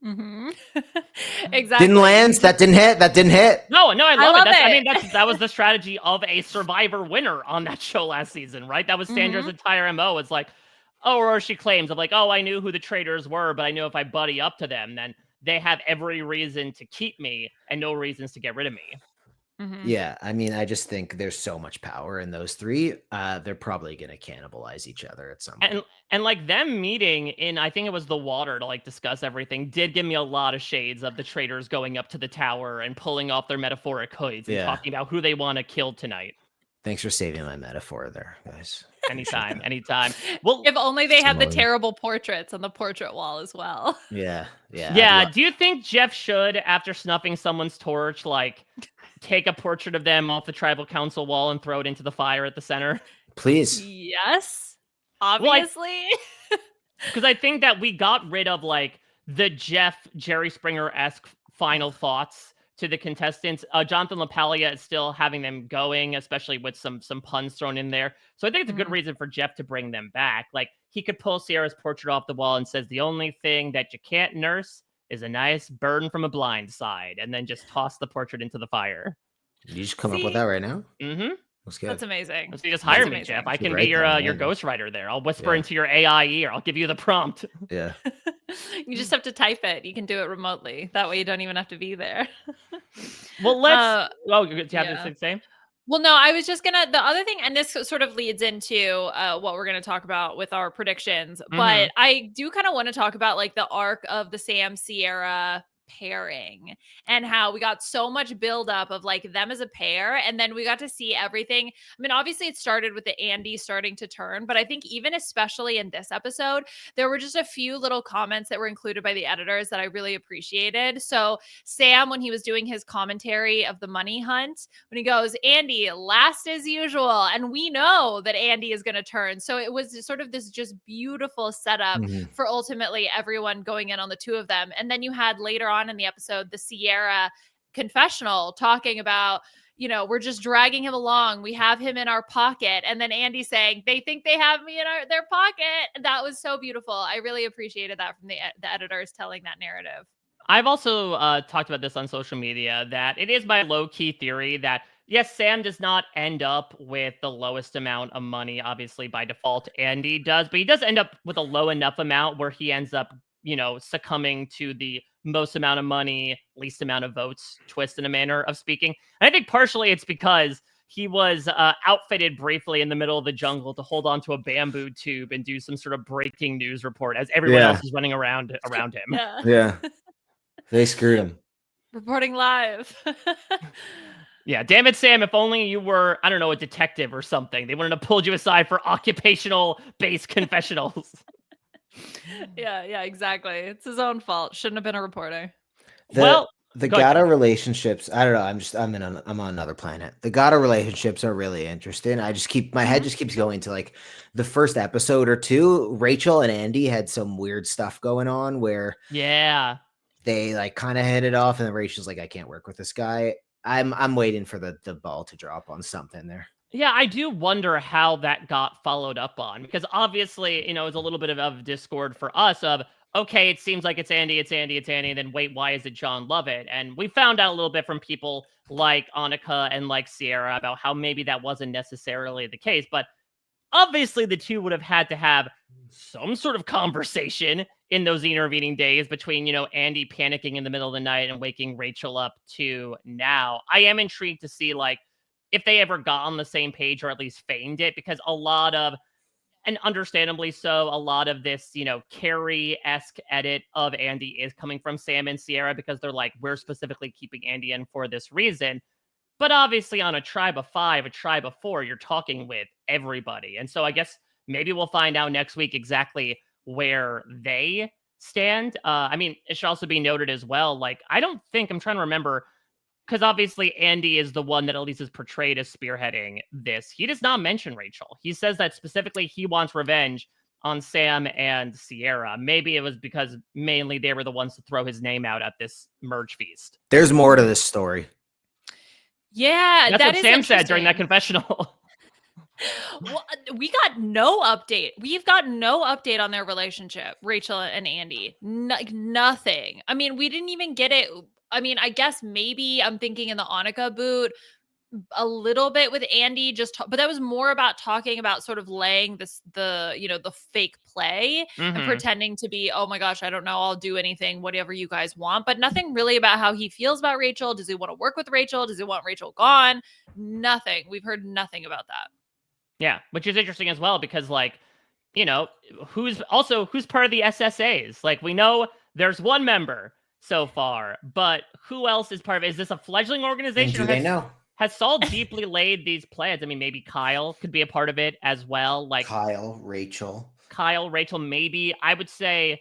Exactly. Didn't land. That didn't hit. That didn't hit. No, I love it. it. I mean, that was the strategy of a Survivor winner on that show last season, right? That was Sandra's entire MO. It's like, oh, or she claims of like, oh, I knew who the traitors were, but I knew if I buddy up to them, then they have every reason to keep me and no reasons to get rid of me. Yeah, I mean, I just think there's so much power in those 3. They're probably going to cannibalize each other at some point. And like them meeting in, I think it was the water to like discuss everything, did give me a lot of shades of the traitors going up to the tower and pulling off their metaphoric hoods and talking about who they want to kill tonight. Thanks for saving my metaphor there, guys. Anytime. Well, if only they had the terrible portraits on the portrait wall as well. Yeah. Do you think Jeff should, after snuffing someone's torch, like take a portrait of them off the tribal council wall and throw it into the fire at the center? Please. Yes, obviously. Because I think that we got rid of like the Jerry Springer-esque final thoughts to the contestants. Jonathan LaPaglia is still having them going, especially with some puns thrown in there. So I think it's a good reason for Jeff to bring them back. Like he could pull Sierra's portrait off the wall and says, the only thing that you can't nurse is a nice burn from a blind side, and then just toss the portrait into the fire. Did you just come up with that right now? That's amazing. So you just hire me, Jeff. I can be your ghostwriter there. I'll whisper into your AI ear. I'll give you the prompt. Yeah. You just have to type it. You can do it remotely. That way you don't even have to be there. Well, let's... do you have anything to say? Well, no, I was just the other thing, and this sort of leads into what we're going to talk about with our predictions, but I do kind of want to talk about like the arc of the Sam Sierra pairing and how we got so much buildup of like them as a pair, and then we got to see everything. I mean, obviously it started with the Andy starting to turn, but I think even especially in this episode, there were just a few little comments that were included by the editors that I really appreciated. So Sam, when he was doing his commentary of the money hunt, when he goes, Andy, last as usual, and we know that Andy is going to turn. So it was sort of this just beautiful setup for ultimately everyone going in on the 2 of them. And then you had later on in the episode, the Sierra confessional talking about, we're just dragging him along. We have him in our pocket. And then Andy saying, they think they have me in their pocket. And that was so beautiful. I really appreciated that from the editors telling that narrative. I've also talked about this on social media, that it is my low-key theory that, yes, Sam does not end up with the lowest amount of money, obviously, by default. Andy does, but he does end up with a low enough amount where he ends up, succumbing to the most amount of money, least amount of votes twist, in a manner of speaking. And I think partially it's because he was outfitted briefly in the middle of the jungle to hold on to a bamboo tube and do some sort of breaking news report as everyone else is running around him. Yeah. They screwed him. Reporting live. Yeah, damn it, Sam. If only you were, I don't know, a detective or something. They wouldn't have pulled you aside for occupational-based confessionals. Yeah, exactly. It's his own fault. Shouldn't have been a reporter. Well, The go ahead, Gato Kevin. relationships, I don't know. I'm on another planet. The Gato relationships are really interesting. My head just keeps going to like the first episode or two. Rachel and Andy had some weird stuff going on where Yeah. they like kind of hit it off, and then Rachel's like, I can't work with this guy. I'm waiting for the ball to drop on something there. Yeah, I do wonder how that got followed up on because obviously, it's a little bit of discord for us of, okay, it seems like it's Andy, and then wait, why is it John Lovett? And we found out a little bit from people like Annika and like Sierra about how maybe that wasn't necessarily the case, but obviously the two would have had to have some sort of conversation in those intervening days between, Andy panicking in the middle of the night and waking Rachel up to now. I am intrigued to see like if they ever got on the same page or at least feigned it, because a lot of, and understandably so, a lot of this, Carrie-esque edit of Andy is coming from Sam and Sierra because they're like, we're specifically keeping Andy in for this reason. But obviously on a tribe of 5, a tribe of 4, you're talking with everybody. And so I guess maybe we'll find out next week exactly where they stand. I mean, it should also be noted as well, like, I'm trying to remember, because obviously Andy is the one that at least is portrayed as spearheading this. He does not mention Rachel. He says that specifically he wants revenge on Sam and Sierra. Maybe it was because mainly they were the ones to throw his name out at this merge feast. There's more to this story. Yeah, That's what is Sam said during that interesting. confessional. Well, we got no update. We've got no update on their relationship, Rachel and Andy. Nothing. I mean, we didn't even get it. I mean, I guess maybe I'm thinking in the Annika boot a little bit with Andy, but that was more about talking about sort of laying the fake play and pretending to be, oh my gosh, I don't know, I'll do anything, whatever you guys want, but nothing really about how he feels about Rachel. Does he want to work with Rachel? Does he want Rachel gone? Nothing. We've heard nothing about that. Yeah, which is interesting as well because, like, who's part of the SSAs? Like, we know there's one member so far, but who else is part of it? Is this a fledgling organization? And do they know? Has Saul deeply laid these plans? I mean, maybe Kyle could be a part of it as well. Like Kyle, Rachel, maybe. I would say,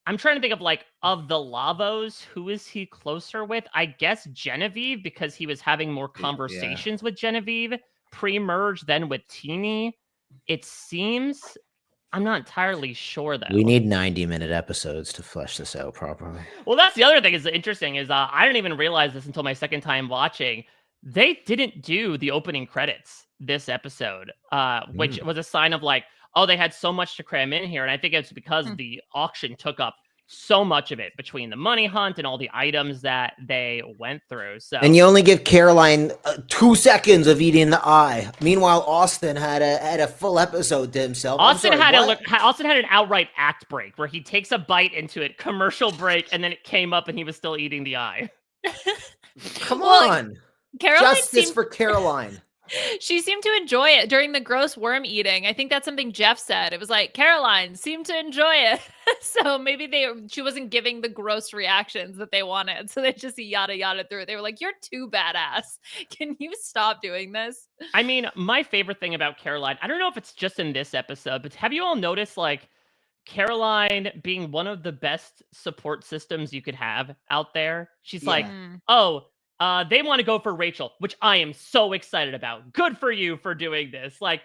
I'm trying to think of like, of the Lavos, who is he closer with? I guess Genevieve, because he was having more conversations with Genevieve pre-merge than with Teeny. It seems. I'm not entirely sure though. We need 90-minute episodes to flesh this out properly. Well, that's the other thing is interesting is I didn't even realize this until my second time watching. They didn't do the opening credits this episode, which was a sign of like, oh, they had so much to cram in here. And I think it's because the auction took up so much of it between the money hunt and all the items that they went through. So, and you only give Caroline 2 seconds of eating the eye. Meanwhile, Austin had a full episode to himself. Austin had an outright act break where he takes a bite into it, commercial break, and then it came up and he was still eating the eye. Come on. Caroline Justice for Caroline. She seemed to enjoy it during the gross worm eating. I think that's something Jeff said. It was like, Caroline seemed to enjoy it. So maybe she wasn't giving the gross reactions that they wanted. So they just yada through it. They were like, you're too badass. Can you stop doing this? I mean, my favorite thing about Caroline, I don't know if it's just in this episode, but have you all noticed like Caroline being one of the best support systems you could have out there? She's like, oh, they want to go for Rachel, which I am so excited about. Good for you for doing this. Like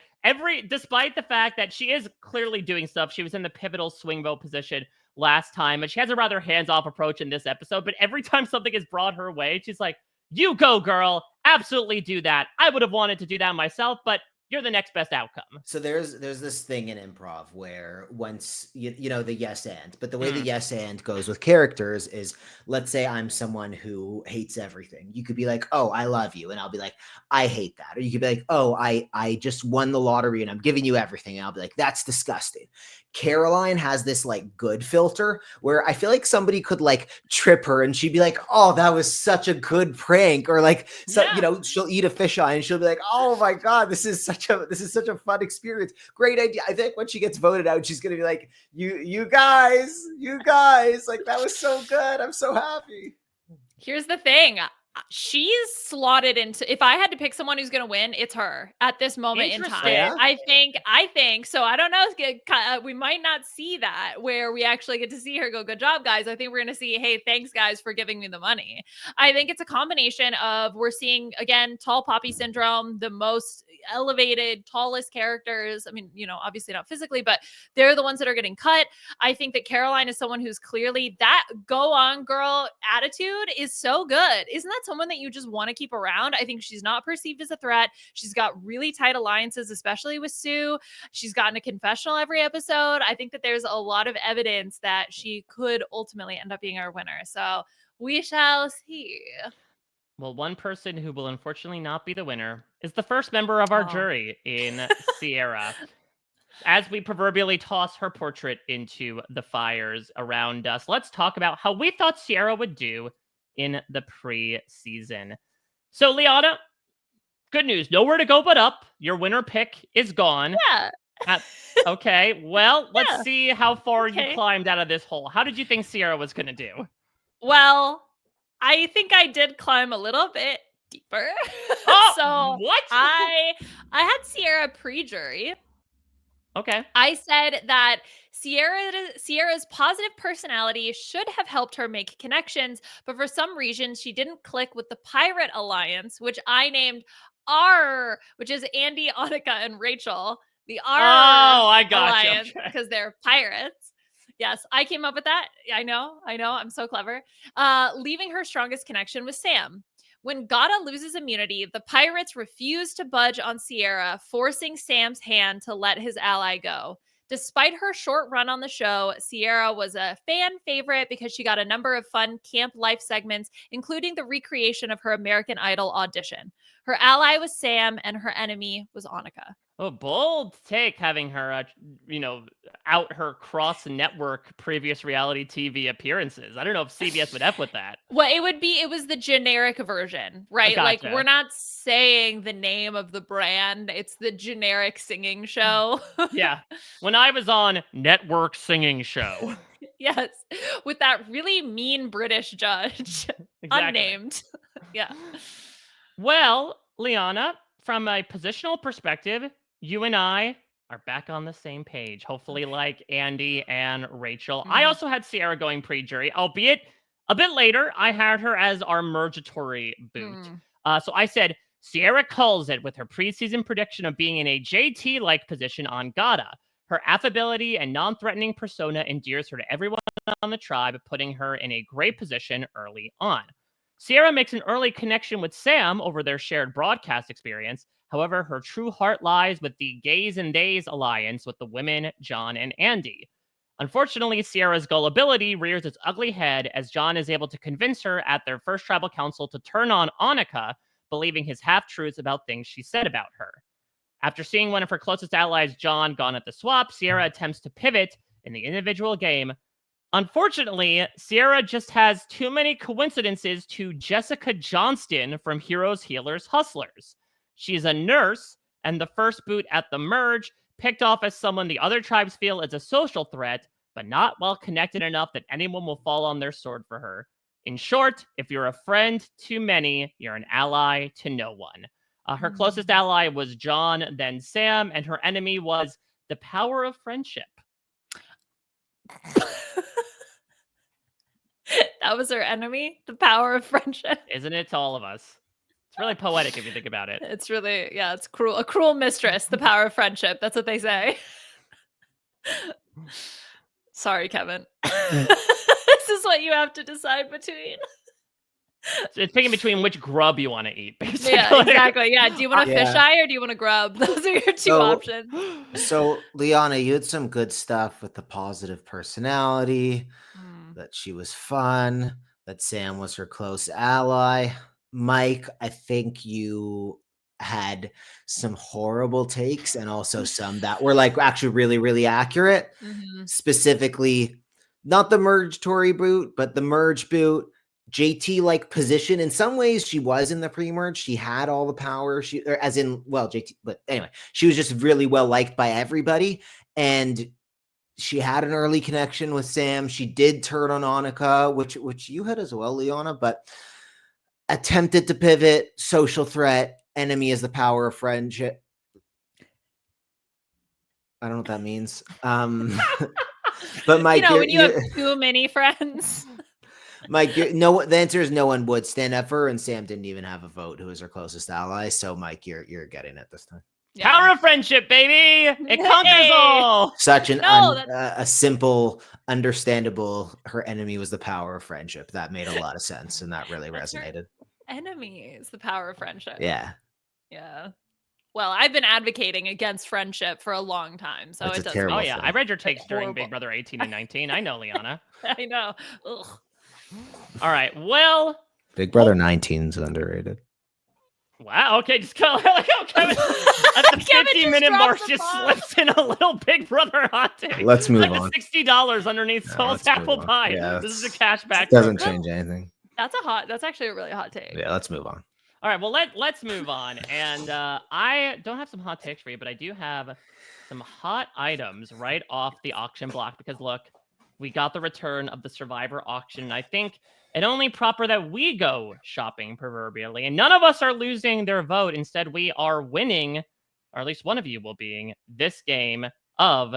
despite the fact that she is clearly doing stuff, she was in the pivotal swing vote position last time, and she has a rather hands-off approach in this episode, but every time something is brought her way, she's like, you go, girl. Absolutely do that. I would have wanted to do that myself, but you're the next best outcome. So there's this thing in improv where once you know the yes and, but the way the yes and goes with characters is, let's say I'm someone who hates everything. You could be like, oh, I love you, and I'll be like, I hate that. Or you could be like, oh, I just won the lottery and I'm giving you everything, and I'll be like, that's disgusting. Caroline has this like good filter where I feel like somebody could like trip her and she'd be like, oh, that was such a good prank, or like she'll eat a fisheye and she'll be like, oh my god, this is such a fun experience, great idea. I think when she gets voted out, she's gonna be like, you guys, like that was so good, I'm so happy. Here's the thing. She's slotted into, if I had to pick someone who's going to win, it's her at this moment in time. Interesting. I think so. I don't know. We might not see that where we actually get to see her go, good job, guys. I think we're going to see, hey, thanks, guys, for giving me the money. I think it's a combination of, we're seeing, again, tall poppy syndrome, the most elevated, tallest characters. I mean, obviously not physically, but they're the ones that are getting cut. I think that Caroline is someone who's clearly, that go on girl attitude is so good. Isn't that someone that you just want to keep around? I think she's not perceived as a threat. She's got really tight alliances, especially with Sue. She's gotten a confessional every episode. I think that there's a lot of evidence that she could ultimately end up being our winner. So we shall see. Well, one person who will unfortunately not be the winner is the first member of our jury in Sierra. As we proverbially toss her portrait into the fires around us, let's talk about how we thought Sierra would do in the pre-season. So, Liana, good news. Nowhere to go but up. Your winner pick is gone. Yeah. Okay, well, let's see how far you climbed out of this hole. How did you think Sierra was going to do? Well, I think I did climb a little bit deeper. Oh, so what? I had Sierra pre-jury. Okay. I said that Sierra's positive personality should have helped her make connections, but for some reason she didn't click with the pirate alliance, which I named R, which is Andy, Annika, and Rachel. The R I got alliance, you. because they're pirates. Yes, I came up with that. I know. I'm so clever. Leaving her strongest connection with Sam. When Gata loses immunity, the pirates refuse to budge on Sierra, forcing Sam's hand to let his ally go. Despite her short run on the show, Sierra was a fan favorite because she got a number of fun camp life segments, including the recreation of her American Idol audition. Her ally was Sam, and her enemy was Annika. Oh, bold take, having her, out her cross-network previous reality TV appearances. I don't know if CBS would F with that. Well, it was the generic version, right? Gotcha. Like, we're not saying the name of the brand. It's the generic singing show. Yeah. When I was on Network Singing Show. Yes. With that really mean British judge. Exactly. Unnamed. Yeah. Well, Liana, from a positional perspective, you and I are back on the same page. Hopefully, like Andy and Rachel. I also had Sierra going pre-jury, albeit a bit later. I had her as our mergatory boot. So I said, Sierra calls it with her preseason prediction of being in a JT-like position on Gata. Her affability and non-threatening persona endears her to everyone on the tribe, putting her in a great position early on. Sierra makes an early connection with Sam over their shared broadcast experience. However, her true heart lies with the Gays and Days alliance with the women, John and Andy. Unfortunately, Sierra's gullibility rears its ugly head as John is able to convince her at their first tribal council to turn on Annika, believing his half-truths about things she said about her. After seeing one of her closest allies, John, gone at the swap, Sierra attempts to pivot in the individual game. Unfortunately, Sierra just has too many coincidences to Jessica Johnston from Heroes, Healers, Hustlers. She's a nurse, and the first boot at the merge, picked off as someone the other tribes feel is a social threat, but not well connected enough that anyone will fall on their sword for her. In short, if you're a friend to many, you're an ally to no one. Her closest ally was John, then Sam, and her enemy was the power of friendship. That was her enemy, the power of friendship. Isn't it to all of us? It's really poetic if you think about it. It's really, it's cruel. A cruel mistress, the power of friendship. That's what they say. Sorry, Kevin. This is what you have to decide between. It's picking between which grub you want to eat, basically. Yeah, exactly. Yeah. Do you want a fisheye or do you want a grub? Those are your two options. So, Liana, you had some good stuff with the positive personality, that she was fun, that Sam was her close ally. Mike, I think you had some horrible takes and also some that were like actually really, really accurate. Specifically, not the merge Tory boot, but the merge boot. JT like position. In some ways, she was in the pre-merge. She had all the power. JT, but anyway, she was just really well liked by everybody. And she had an early connection with Sam. She did turn on Annika, which you had as well, Liana, but attempted to pivot, social threat, enemy is the power of friendship. I don't know what that means. But Mike, when you have too many friends. Mike, the answer is no one would stand up for her, and Sam didn't even have a vote who was her closest ally. So, Mike, you're getting it this time. Yeah. Power of friendship, baby! It conquers all. Such a simple, understandable. Her enemy was the power of friendship. That made a lot of sense, and that really resonated. Enemy is the power of friendship. Yeah. Yeah. Well, I've been advocating against friendship for a long time, so That's it a doesn't. terrible Oh yeah, thing. I read your takes during horrible. Big Brother 18 and 19. I know, Liana. I know. Ugh. All right, well, Big Brother 19 is underrated. wow. Okay, just kind of like how Kevin at the Kevin 15-minute mark dropped the just bomb. slips in a little Big Brother hot take. Let's move like on. the $60 underneath Saul's let's move apple on. pie. Yeah, This is a cashback. Doesn't program. change anything. That's actually a really hot take. Yeah, let's move on. All right, well let's move on. And I don't have some hot takes for you, but I do have some hot items right off the auction block because look, we got the return of the Survivor auction, and I think it only proper that we go shopping proverbially, and none of us are losing their vote. Instead, we are winning, or at least one of you will be, this game of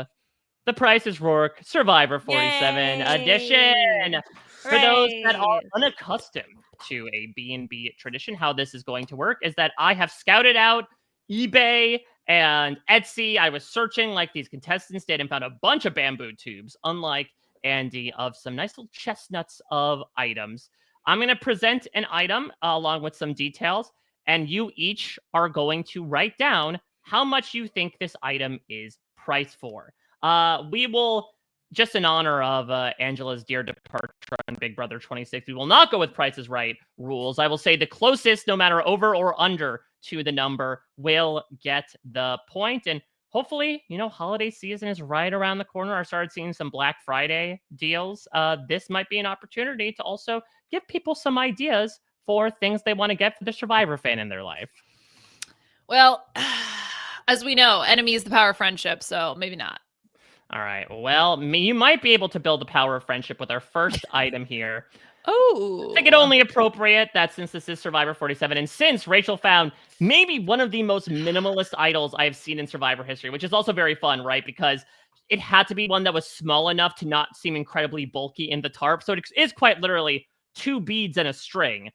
The Price is Roark Survivor 47 edition. For those that are unaccustomed to a B&B tradition, how this is going to work is that I have scouted out eBay and Etsy. I was searching like these contestants did and found a bunch of bamboo tubes, unlike Andy, of some nice little chestnuts of items. I'm going to present an item along with some details, and you each are going to write down how much you think this item is priced for. We will, just in honor of Angela's dear departure on Big Brother 26, we will not go with Price is Right rules. I will say the closest, no matter over or under to the number, will get the point. And hopefully, holiday season is right around the corner. I started seeing some Black Friday deals. This might be an opportunity to also give people some ideas for things they want to get for the Survivor fan in their life. Well, as we know, enemy is the power of friendship, so maybe not. All right. Well, you might be able to build the power of friendship with our first item here. Oh. I think it only appropriate that since this is Survivor 47, and since Rachel found maybe one of the most minimalist idols I've seen in Survivor history, which is also very fun, right? Because it had to be one that was small enough to not seem incredibly bulky in the tarp. So it is quite literally 2 beads and a string.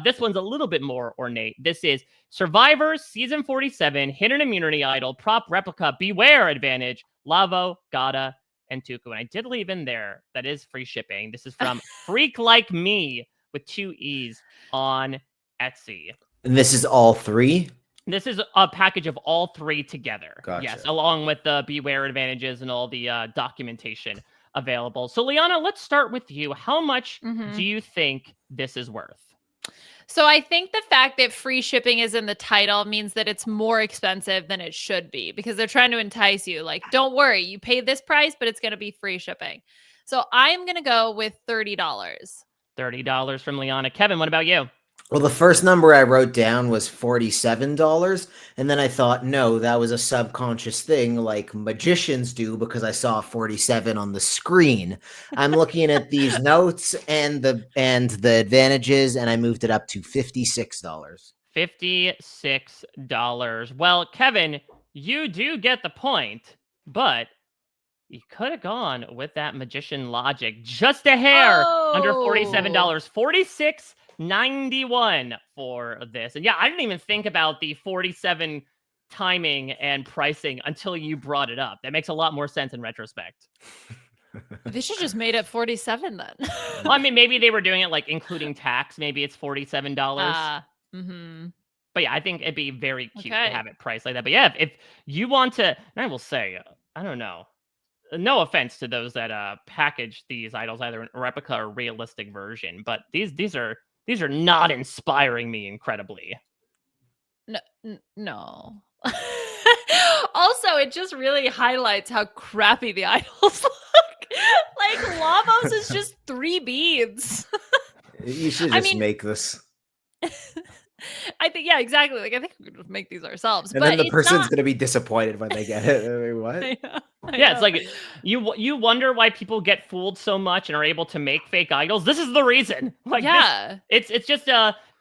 This one's a little bit more ornate. This is Survivor Season 47 Hidden Immunity Idol Prop Replica Beware Advantage Lavo, Gata, and Tuku. And I did leave in there that is free shipping. This is from Freak Like Me with 2 E's on Etsy. And this is all 3? This is a package of all 3 together. Gotcha. Yes, along with the Beware advantages and all the documentation available. So, Liana, let's start with you. How much do you think this is worth? So I think the fact that free shipping is in the title means that it's more expensive than it should be because they're trying to entice you. Like, don't worry, you pay this price, but it's going to be free shipping. So I'm going to go with $30. $30 from Liana. Kevin, what about you? Well, the first number I wrote down was $47, and then I thought, no, that was a subconscious thing like magicians do because I saw 47 on the screen. I'm looking at these notes and the advantages, and I moved it up to $56. $56. Well, Kevin, you do get the point, but you could have gone with that magician logic just a hair under $47. $46.91 for this. And yeah, I didn't even think about the 47 timing and pricing until you brought it up. That makes a lot more sense in retrospect. They should just made it 47 then. Well, I mean, maybe they were doing it like including tax. Maybe it's $47. But yeah, I think it'd be very cute to have it priced like that. But yeah, if you want to, and I will say, I don't know. No offense to those that package these idols either in replica or realistic version, but these are not inspiring me incredibly. No. Also, it just really highlights how crappy the idols look. Like Lavos is just 3 beads. You should just make this. I think, yeah, exactly. Like, I think we could just make these ourselves, And but then the it's person's not. gonna be disappointed when they get it. I mean, what? I know, I Yeah, it's know. like you wonder why people get fooled so much and are able to make fake idols. This is the reason. Like this, Yeah. it's just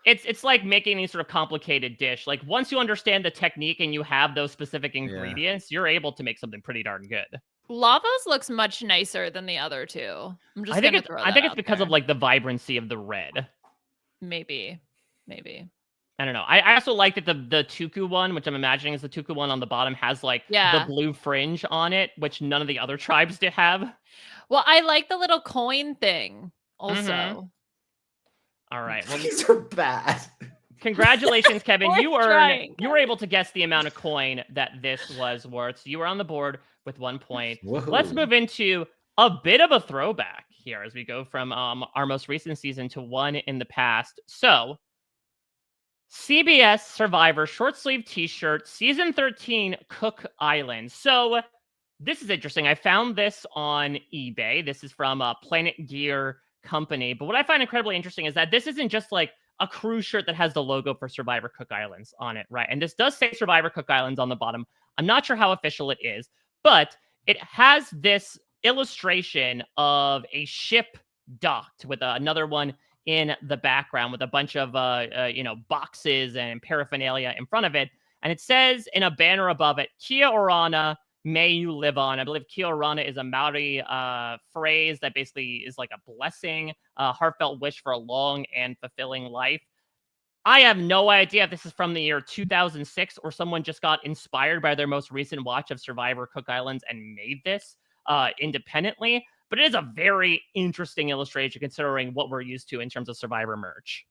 it's like making any sort of complicated dish. Like once you understand the technique and you have those specific Yeah. ingredients, you're able to make something pretty darn good. Lava's looks much nicer than the other two. I'm just gonna throw I that think it's out because of there. like the vibrancy of the red. Maybe. Maybe. I don't know. I also like that the Tuku one, which I'm imagining is the Tuku one on the bottom, has like the Yeah. blue fringe on it, which none of the other tribes do have. Well, I like the little coin thing Mhm. also. All right. Well, These are bad. congratulations, Kevin. We're You were able to guess the amount of coin that this was worth. So you were on the board with 1 point. Let's Woohoo. move into a bit of a throwback here as we go from our most recent season to one in the past. So, CBS Survivor short sleeve t-shirt, season 13, Cook Island. So, this is interesting. I found this on eBay. This is from a Planet Gear company. But what I find incredibly interesting is that this isn't just like a crew shirt that has the logo for Survivor Cook Islands on it, right? And this does say Survivor Cook Islands on the bottom. I'm not sure how official it is, but it has this illustration of a ship docked with another one in the background with a bunch of boxes and paraphernalia in front of it. And it says in a banner above it, Kia Orana, may you live on. I believe Kia Orana is a Maori phrase that basically is like a blessing, a heartfelt wish for a long and fulfilling life. I have no idea if this is from the year 2006 or someone just got inspired by their most recent watch of Survivor Cook Islands and made this independently. But it is a very interesting illustration considering what we're used to in terms of Survivor merch.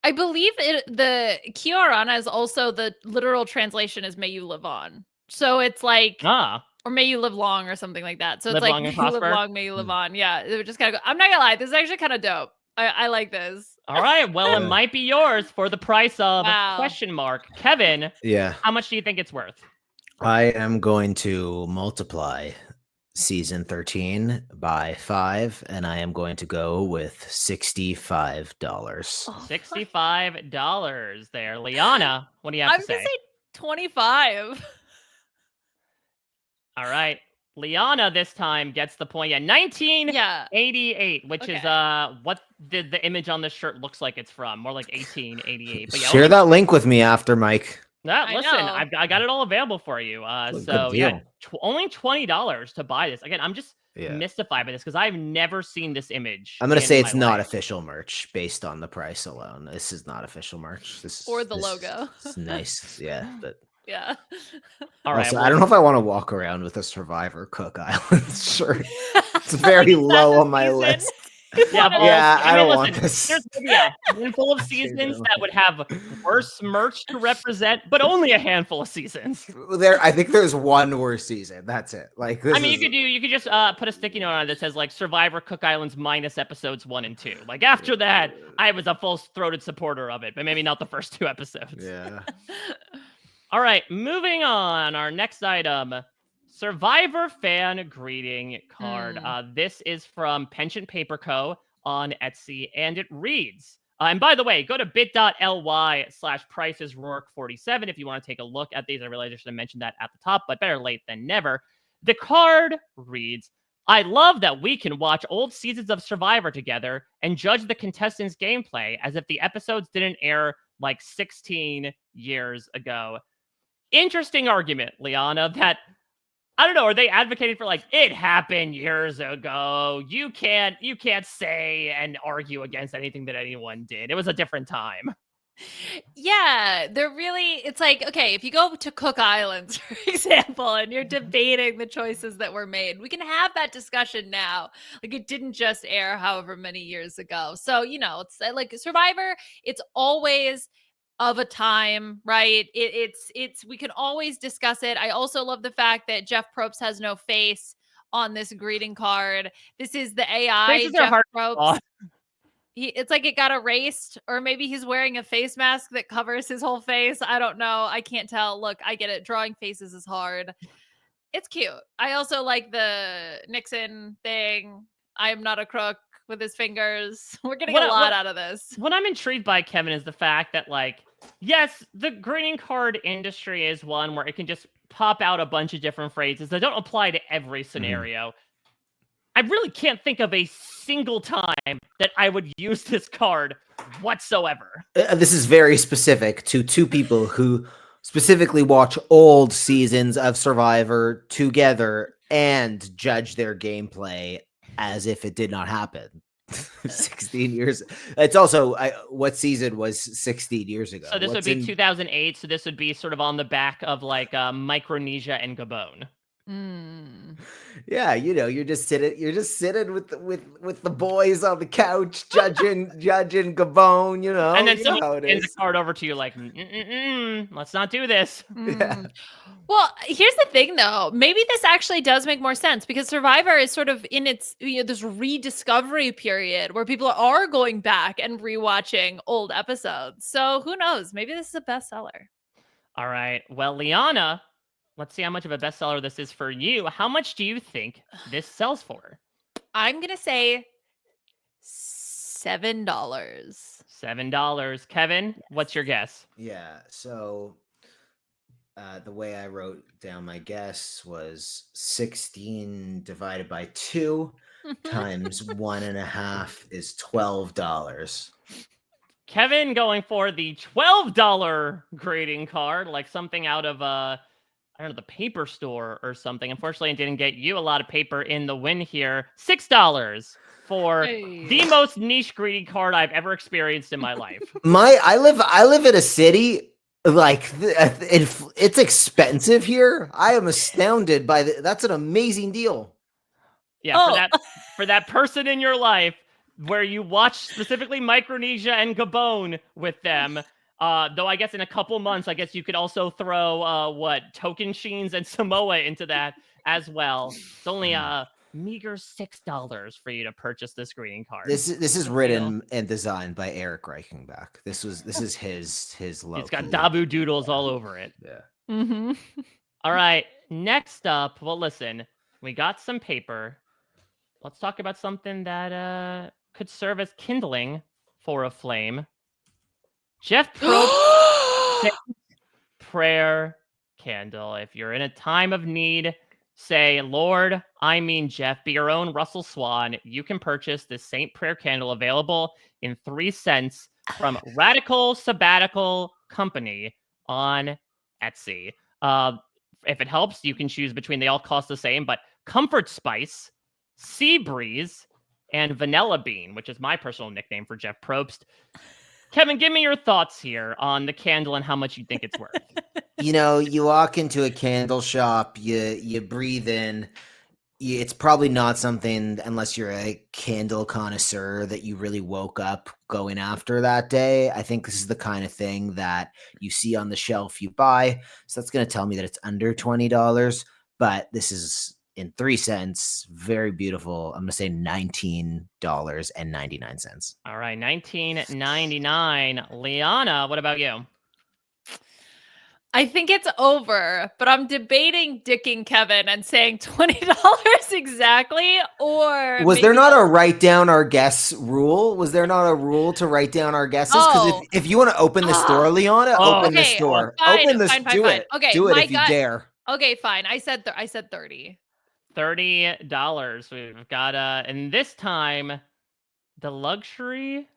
I believe the Kiorana is also the literal translation is may you live on. So it's like, Ah, or may you live long or something like that. So it's live like, long may and you live prosper. long, may you live on. Yeah. It would just kind of go, I'm not gonna lie. This is actually kind of dope. I like this. All right. Well, it Yeah. might be yours for the price of Wow. question mark. Kevin, Yeah. how much do you think it's worth? I am going to multiply season 13 by 5, and I am going to go with $65. Oh, $65 there. Liana, what do you have I'm to gonna say? say 25. All right. Liana this time gets the point. Yeah, 1988, Yeah. which is Okay. what the image on this shirt looks like it's from. More like 1888. But yeah, Share that link with me after, Mike. Nah, I listen, know. I got it all available for you. It's a good So yeah, deal. only $20 to buy this. Again, I'm just Yeah. mystified by this because I've never seen this image. I'm gonna in say my it's not life. official merch based on the price alone. This is not official merch. Or the logo. It's nice. Yeah. But Yeah. All right. also, I Well, don't know if I want to walk around with a Survivor Cook Island shirt. It's Like, very is that low the on my season? list. yeah, well, Yeah, I I mean, don't want listen, this. there's maybe a handful of seasons that would have worse merch to represent, but only a handful of seasons. I think there's one worse season. That's it. Like this I mean, is you could just put a sticky note on it that says like Survivor Cook Islands minus episodes 1 and 2. Like after that, I was a full-throated supporter of it, but maybe not the first 2 episodes. yeah. All right, moving on. Our next item, Survivor fan greeting card. This is from Penchant Paper Co. on Etsy, and it reads, and by the way, go to bit.ly/pricesroark47 if you want to take a look at these. I realized I should have mentioned that at the top, but better late than never. The card reads, I love that we can watch old seasons of Survivor together and judge the contestants' gameplay as if the episodes didn't air like 16 years ago. Interesting argument, Liana, that I don't know, are they advocating for like it happened years ago? You can't say and argue against anything that anyone did. It was a different time. Yeah, they're really, it's like, okay, if you go to Cook Islands, for example, and you're debating the choices that were made, we can have that discussion now. Like it didn't just air however many years ago. So, it's like Survivor, it's always of a time, right? It's we can always discuss it. I also love the fact that Jeff Probst has no face on this greeting card. This is the AI Faces are Jeff hard to Probst. draw. It's like it got erased, or maybe he's wearing a face mask that covers his whole face. I don't know. I can't tell. Look, I get it. Drawing faces is hard. It's cute. I also like the Nixon thing. I am not a crook. with his fingers. We're getting a lot out of this. What I'm intrigued by, Kevin, is the fact that, like, yes, the greeting card industry is one where it can just pop out a bunch of different phrases that don't apply to every scenario. I really can't think of a single time that I would use this card whatsoever. This is very specific to two people who specifically watch old seasons of Survivor together and judge their gameplay as if it did not happen. 16 years. It's also, what season was 16 years ago? So this would be 2008. So this would be sort of on the back of like Micronesia and Gabon. Yeah, you know, you're just sitting with the boys on the couch judging Gabon, you know. And then someone hands the card over to you like, let's not do this. Yeah. Well, here's the thing though. Maybe this actually does make more sense because Survivor is sort of in its this rediscovery period where people are going back and rewatching old episodes. So who knows? Maybe this is a bestseller. All right. Well, Liana, let's see how much of a bestseller this is for you. How much do you think this sells for? I'm going to say $7. $7. Kevin, what's your guess? Yeah, so the way I wrote down my guess was 16 divided by 2 times 1.5 is $12. Kevin going for the $12 greeting card, like something out of I don't know, the paper store or something. Unfortunately, it didn't get you a lot of paper in the win here. $6 for the most niche greeting card I've ever experienced in my life. I live in a city, like, it's expensive here. I am astounded by that's an amazing deal. Yeah, for that person in your life where you watch specifically Micronesia and Gabon with them. Though I guess in a couple months, I guess you could also throw Tocantins and Samoa into that as well. It's only a meager $6 for you to purchase this greeting card. This is written and designed by Eric Reichenbach. This is his logo. It's got Dabu doodles all over it. Yeah. All right. Next up, well, listen, we got some paper. Let's talk about something that could serve as kindling for a flame. Jeff Probst prayer candle. If you're in a time of need, say, Lord, I mean Jeff, be your own Russell Swan. You can purchase this Saint Prayer candle available in 3 cents from Radical Sabbatical Company on Etsy. If it helps, you can choose between, they all cost the same, but Comfort Spice, Sea Breeze, and Vanilla Bean, which is my personal nickname for Jeff Probst. Kevin, give me your thoughts here on the candle and how much you think it's worth. You know, you walk into a candle shop, you breathe in. It's probably not something, unless you're a candle connoisseur, that you really woke up going after that day. I think this is the kind of thing that you see on the shelf, you buy. So that's going to tell me that it's under $20, but this is in 3 cents. Very beautiful. I'm going to say $19.99. All right, $19.99. Liana, what about you? I think it's over, but I'm debating dicking Kevin and saying $20 exactly, or was there not a write down our guess rule? Was there not a rule to write down our guesses? Because if you want to open the store, Liana, open the store. Open this. Do it. Okay, do it if you dare. Okay, fine. I said 30. $30. We've got and this time the luxury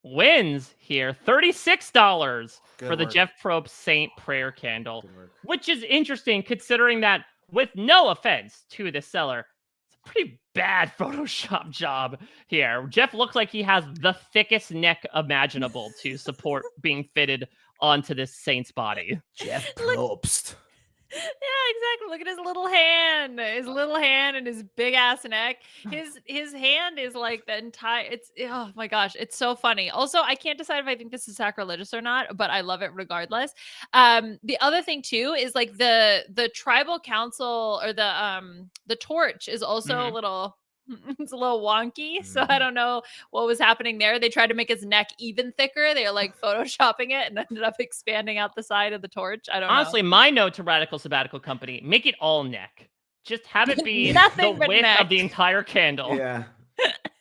wins here. $36 for the Jeff Probst Saint Prayer candle, which is interesting considering that, with no offense to the seller, it's a pretty bad Photoshop job here. Jeff looks like he has the thickest neck imaginable to support being fitted onto this saint's body. Jeff Probst. Yeah, exactly. Look at his little hand and his big ass neck. His hand is like the entire, oh my gosh, it's so funny. Also, I can't decide if I think this is sacrilegious or not, but I love it regardless. The other thing too is like the tribal council, or the torch is also a little, it's a little wonky. So I don't know what was happening there. They tried to make his neck even thicker. They were like photoshopping it and ended up expanding out the side of the torch. I don't know. Honestly, my note to Radical Sabbatical Company, make it all neck. Just have it be the width of the entire candle. Yeah.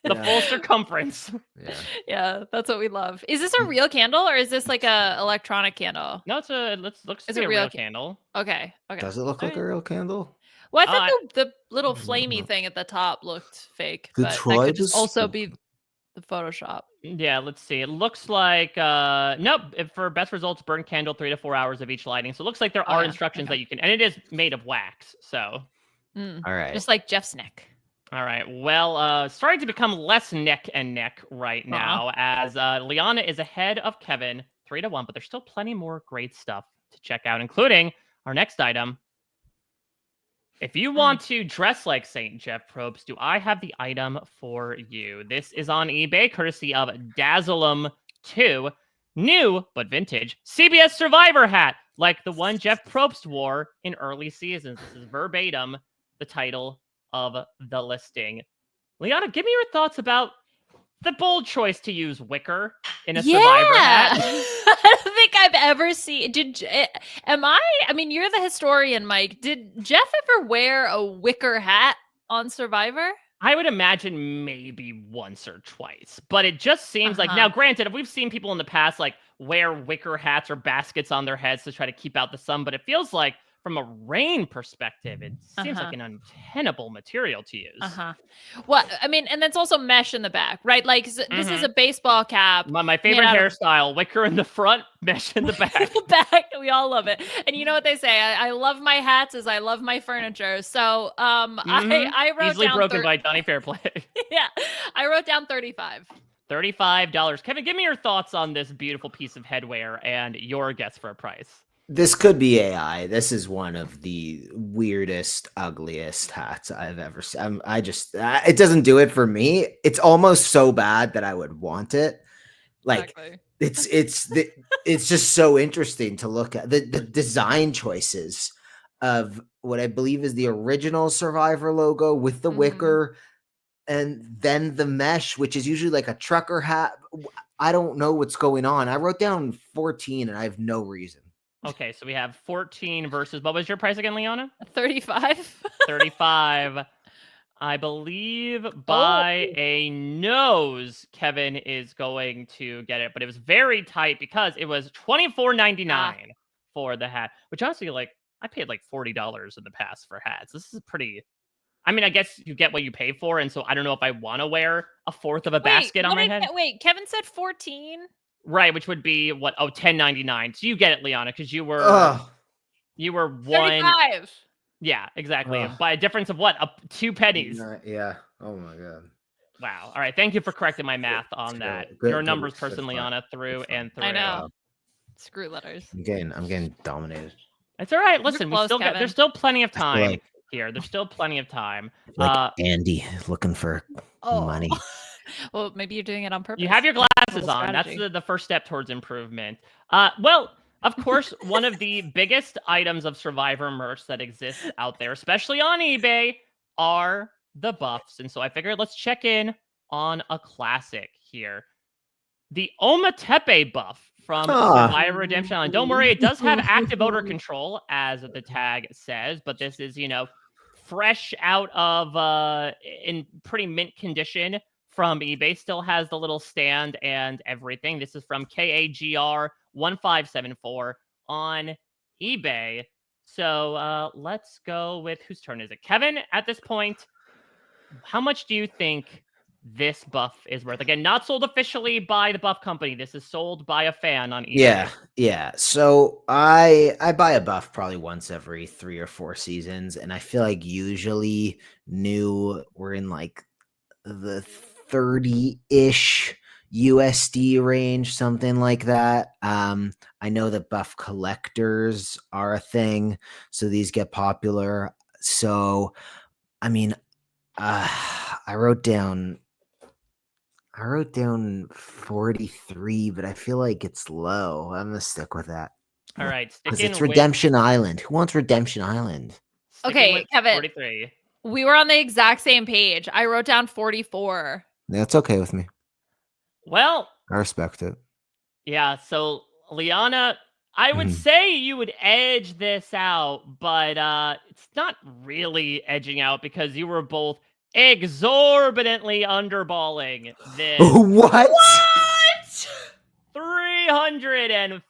The full circumference. Yeah. Yeah, that's what we love. Is this a real candle or is this like a electronic candle? No, looks to It's be a a real real candle. Okay. Does it look like a real candle? Well, I Oh, I- thought the little I don't flamey know. thing at the top looked fake, The but that could just tribes? also be the Photoshop. Yeah, let's see. It looks like nope. For best results, burn candle 3 to 4 hours of each lighting. So it looks like there Oh, are yeah. instructions Okay. that you can, and it is made of wax. So Mm. All right. Just like Jeff's neck. all right. Well, starting to become less neck and neck right now, as Liana is ahead of Kevin 3-1, but there's still plenty more great stuff to check out, including our next item. If you want to dress like Saint Jeff Probst, do I have the item for you? This is on eBay, courtesy of Dazzleum 2. New, but vintage, CBS Survivor hat, like the one Jeff Probst wore in early seasons. This is verbatim the title of the listing. Liana, give me your thoughts about the bold choice to use wicker in a Survivor hat. I don't think I've ever seen. I mean, you're the historian, Mike. Did Jeff ever wear a wicker hat on Survivor? I would imagine maybe once or twice, but it just seems like, now granted, we've seen people in the past like wear wicker hats or baskets on their heads to try to keep out the sun, but it feels like from a rain perspective, it seems like an untenable material to use. Well, I mean, and that's also mesh in the back, right? Like this is a baseball cap. My favorite hairstyle, wicker in the front, mesh in the back. The back, we all love it. And you know what they say? I love my hats as I love my furniture. So I wrote easily down broken by Donnie Fairplay. Yeah, I wrote down 35. $35. Kevin, give me your thoughts on this beautiful piece of headwear and your guess for a price. This could be AI. This is one of the weirdest, ugliest hats I've ever seen. It doesn't do it for me. It's almost so bad that I would want it. Like Exactly. it's just so interesting to look at the design choices of what I believe is the original Survivor logo with the wicker, and then the mesh, which is usually like a trucker hat. I don't know what's going on. I wrote down 14 and I have no reason. Okay, so we have 14 versus, what was your price again, Liana? 35. 35. I believe by a nose, Kevin is going to get it, but it was very tight because it was $24.99 for the hat, which honestly, like, I paid like $40 in the past for hats. This is pretty, I mean, I guess you get what you pay for, and so I don't know if I want to wear a fourth of a basket on my head. Wait, Kevin said 14? Right, which would be what? Oh, $10.99. So you get it, Liana, because you were one. 35. Yeah, exactly. By a difference of what? 2 pennies. Yeah. Oh my god. Wow. All right. Thank you for correcting my math on that. Your numbers person, Liana, through and through. I know. Screw letters. I'm getting dominated. It's all right. Listen, there's still plenty of time here. There's still plenty of time. Like Andy looking for money. Well, maybe you're doing it on purpose. You have your glasses on. That's the first step towards improvement. Well, of course, one of the biggest items of Survivor merch that exists out there, especially on eBay, are the buffs. And so I figured let's check in on a classic here. The Ometepe buff from Survivor Redemption Island. Don't worry, it does have active odor control, as the tag says, but this is, fresh out of in pretty mint condition from eBay. Still has the little stand and everything. This is from KAGR 1574 on eBay. So let's go with, whose turn is it? Kevin, at this point, how much do you think this buff is worth? Again, not sold officially by the buff company. This is sold by a fan on eBay. Yeah. So I buy a buff probably once every 3 or 4 seasons, and I feel like usually we're in like the 30-ish USD range, something like that. I know that buff collectors are a thing, so these get popular. So I mean, I wrote down 43, but I feel like it's low. I'm gonna stick with that. All right, because it's Redemption Island. Who wants Redemption Island? Okay, Kevin. 43. We were on the exact same page. I wrote down 44. That's okay with me. Well, I respect it. Yeah, so Liana, I would say you would edge this out, but it's not really edging out because you were both exorbitantly underballing this. What? $350.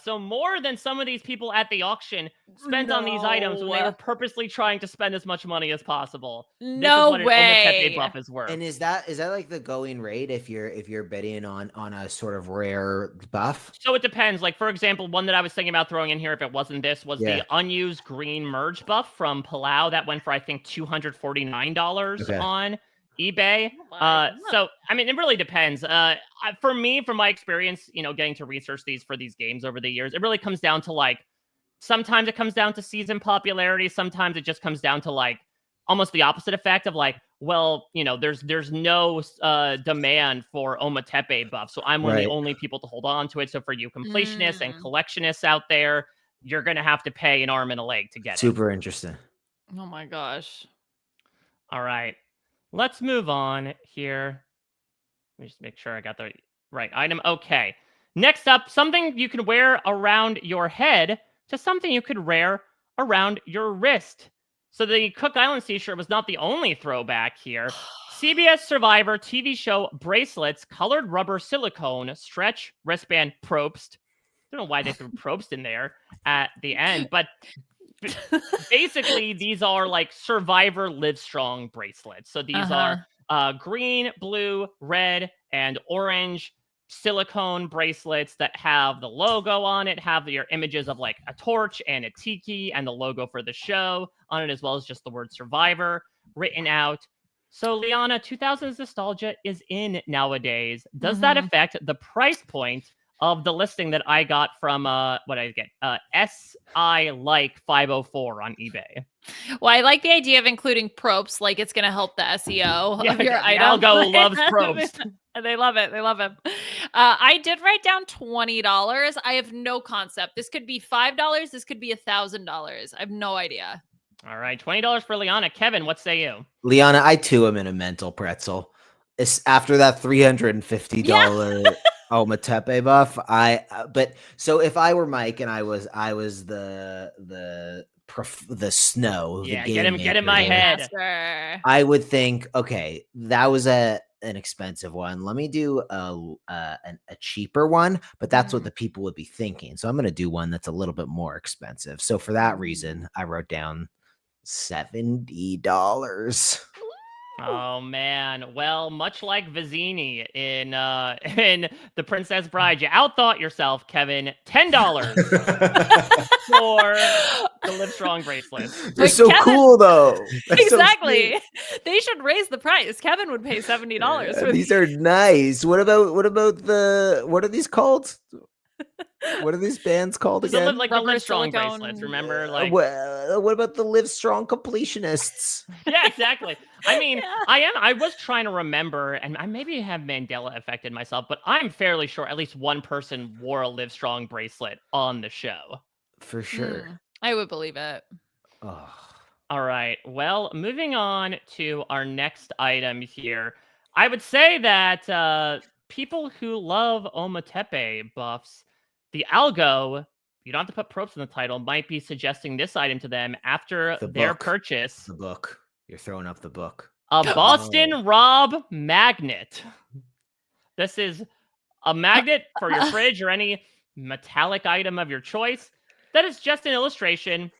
So more than some of these people at the auction spent on these items when they were purposely trying to spend as much money as possible. This is No what an Ometepe way. buff is worth. And is that like the going rate if you're betting on a sort of rare buff? So it depends. Like, for example, one that I was thinking about throwing in here if it wasn't this was Yeah. the unused green merge buff from Palau that went for, I think, $249 Okay. on eBay. Oh my So, I mean, it really depends. For me, from my experience, getting to research these for these games over the years, it really comes down to, like, sometimes it comes down to season popularity. Sometimes it just comes down to, like, almost the opposite effect of, like, well, there's no demand for Ometepe buff, so I'm one of the Right. only people to hold on to it. So for you completionists and Mm. collectionists out there, you're gonna have to pay an arm and a leg to get it. Super interesting. Oh my gosh. All right, let's move on here. Let me just make sure I got the right item. Okay, next up, something you can wear around your head to something you could wear around your wrist. So the Cook Islands t-shirt was not the only throwback here. CBS Survivor TV show bracelets, colored rubber silicone, stretch, wristband, Probst. Don't know why they threw Probst in there at the end, but basically these are like Survivor Live Strong bracelets. So these are green, blue, red, and orange silicone bracelets that have the logo on it, have your images of like a torch and a tiki and the logo for the show on it, as well as just the word Survivor written out. So Liana, 2000s nostalgia is in nowadays. Does that affect the price point of the listing that I got from what did I get? SI like 504 on eBay. Well, I like the idea of including Probst, like it's going to help the SEO of your the item. algo loves Probst. They love it. They love him. I did write down $20. I have no concept. This could be $5. This could be $1,000. I have no idea. All right, $20 for Liana. Kevin, what say you? Liana, I too am in a mental pretzel. It's after that $350 Ometepe buff. But so if I were Mike and I was the snow, Yeah, the get in maker my there, head. Master. I would think, okay, that was an expensive one. Let me do a cheaper one, but that's what the people would be thinking. So I'm going to do one that's a little bit more expensive. So for that reason, I wrote down $70. Oh man. Well, much like Vizzini in in The Princess Bride, you outthought yourself, Kevin. $10 for the Live Strong bracelets. They're But so Kevin- cool though. They're so Exactly. sweet. They should raise the price. Kevin would pay $70 for These are nice. What about what are these called? What are these bands called The again? Live Rubber Strong silicone. bracelets. Remember, like what about the Live Strong completionists? yeah, exactly. I mean, Yeah. I was trying to remember, and I maybe have Mandela affected myself, but I'm fairly sure at least one person wore a Live Strong bracelet on the show. For sure. I would believe it. Oh. All right. Well, moving on to our next item here. I would say that people who love Ometepe buffs, the algo, you don't have to put Probst in the title, might be suggesting this item to them after The their book. purchase. The book. You're throwing up the book. A Boston Rob magnet. This is a magnet for your fridge or any metallic item of your choice that is just an illustration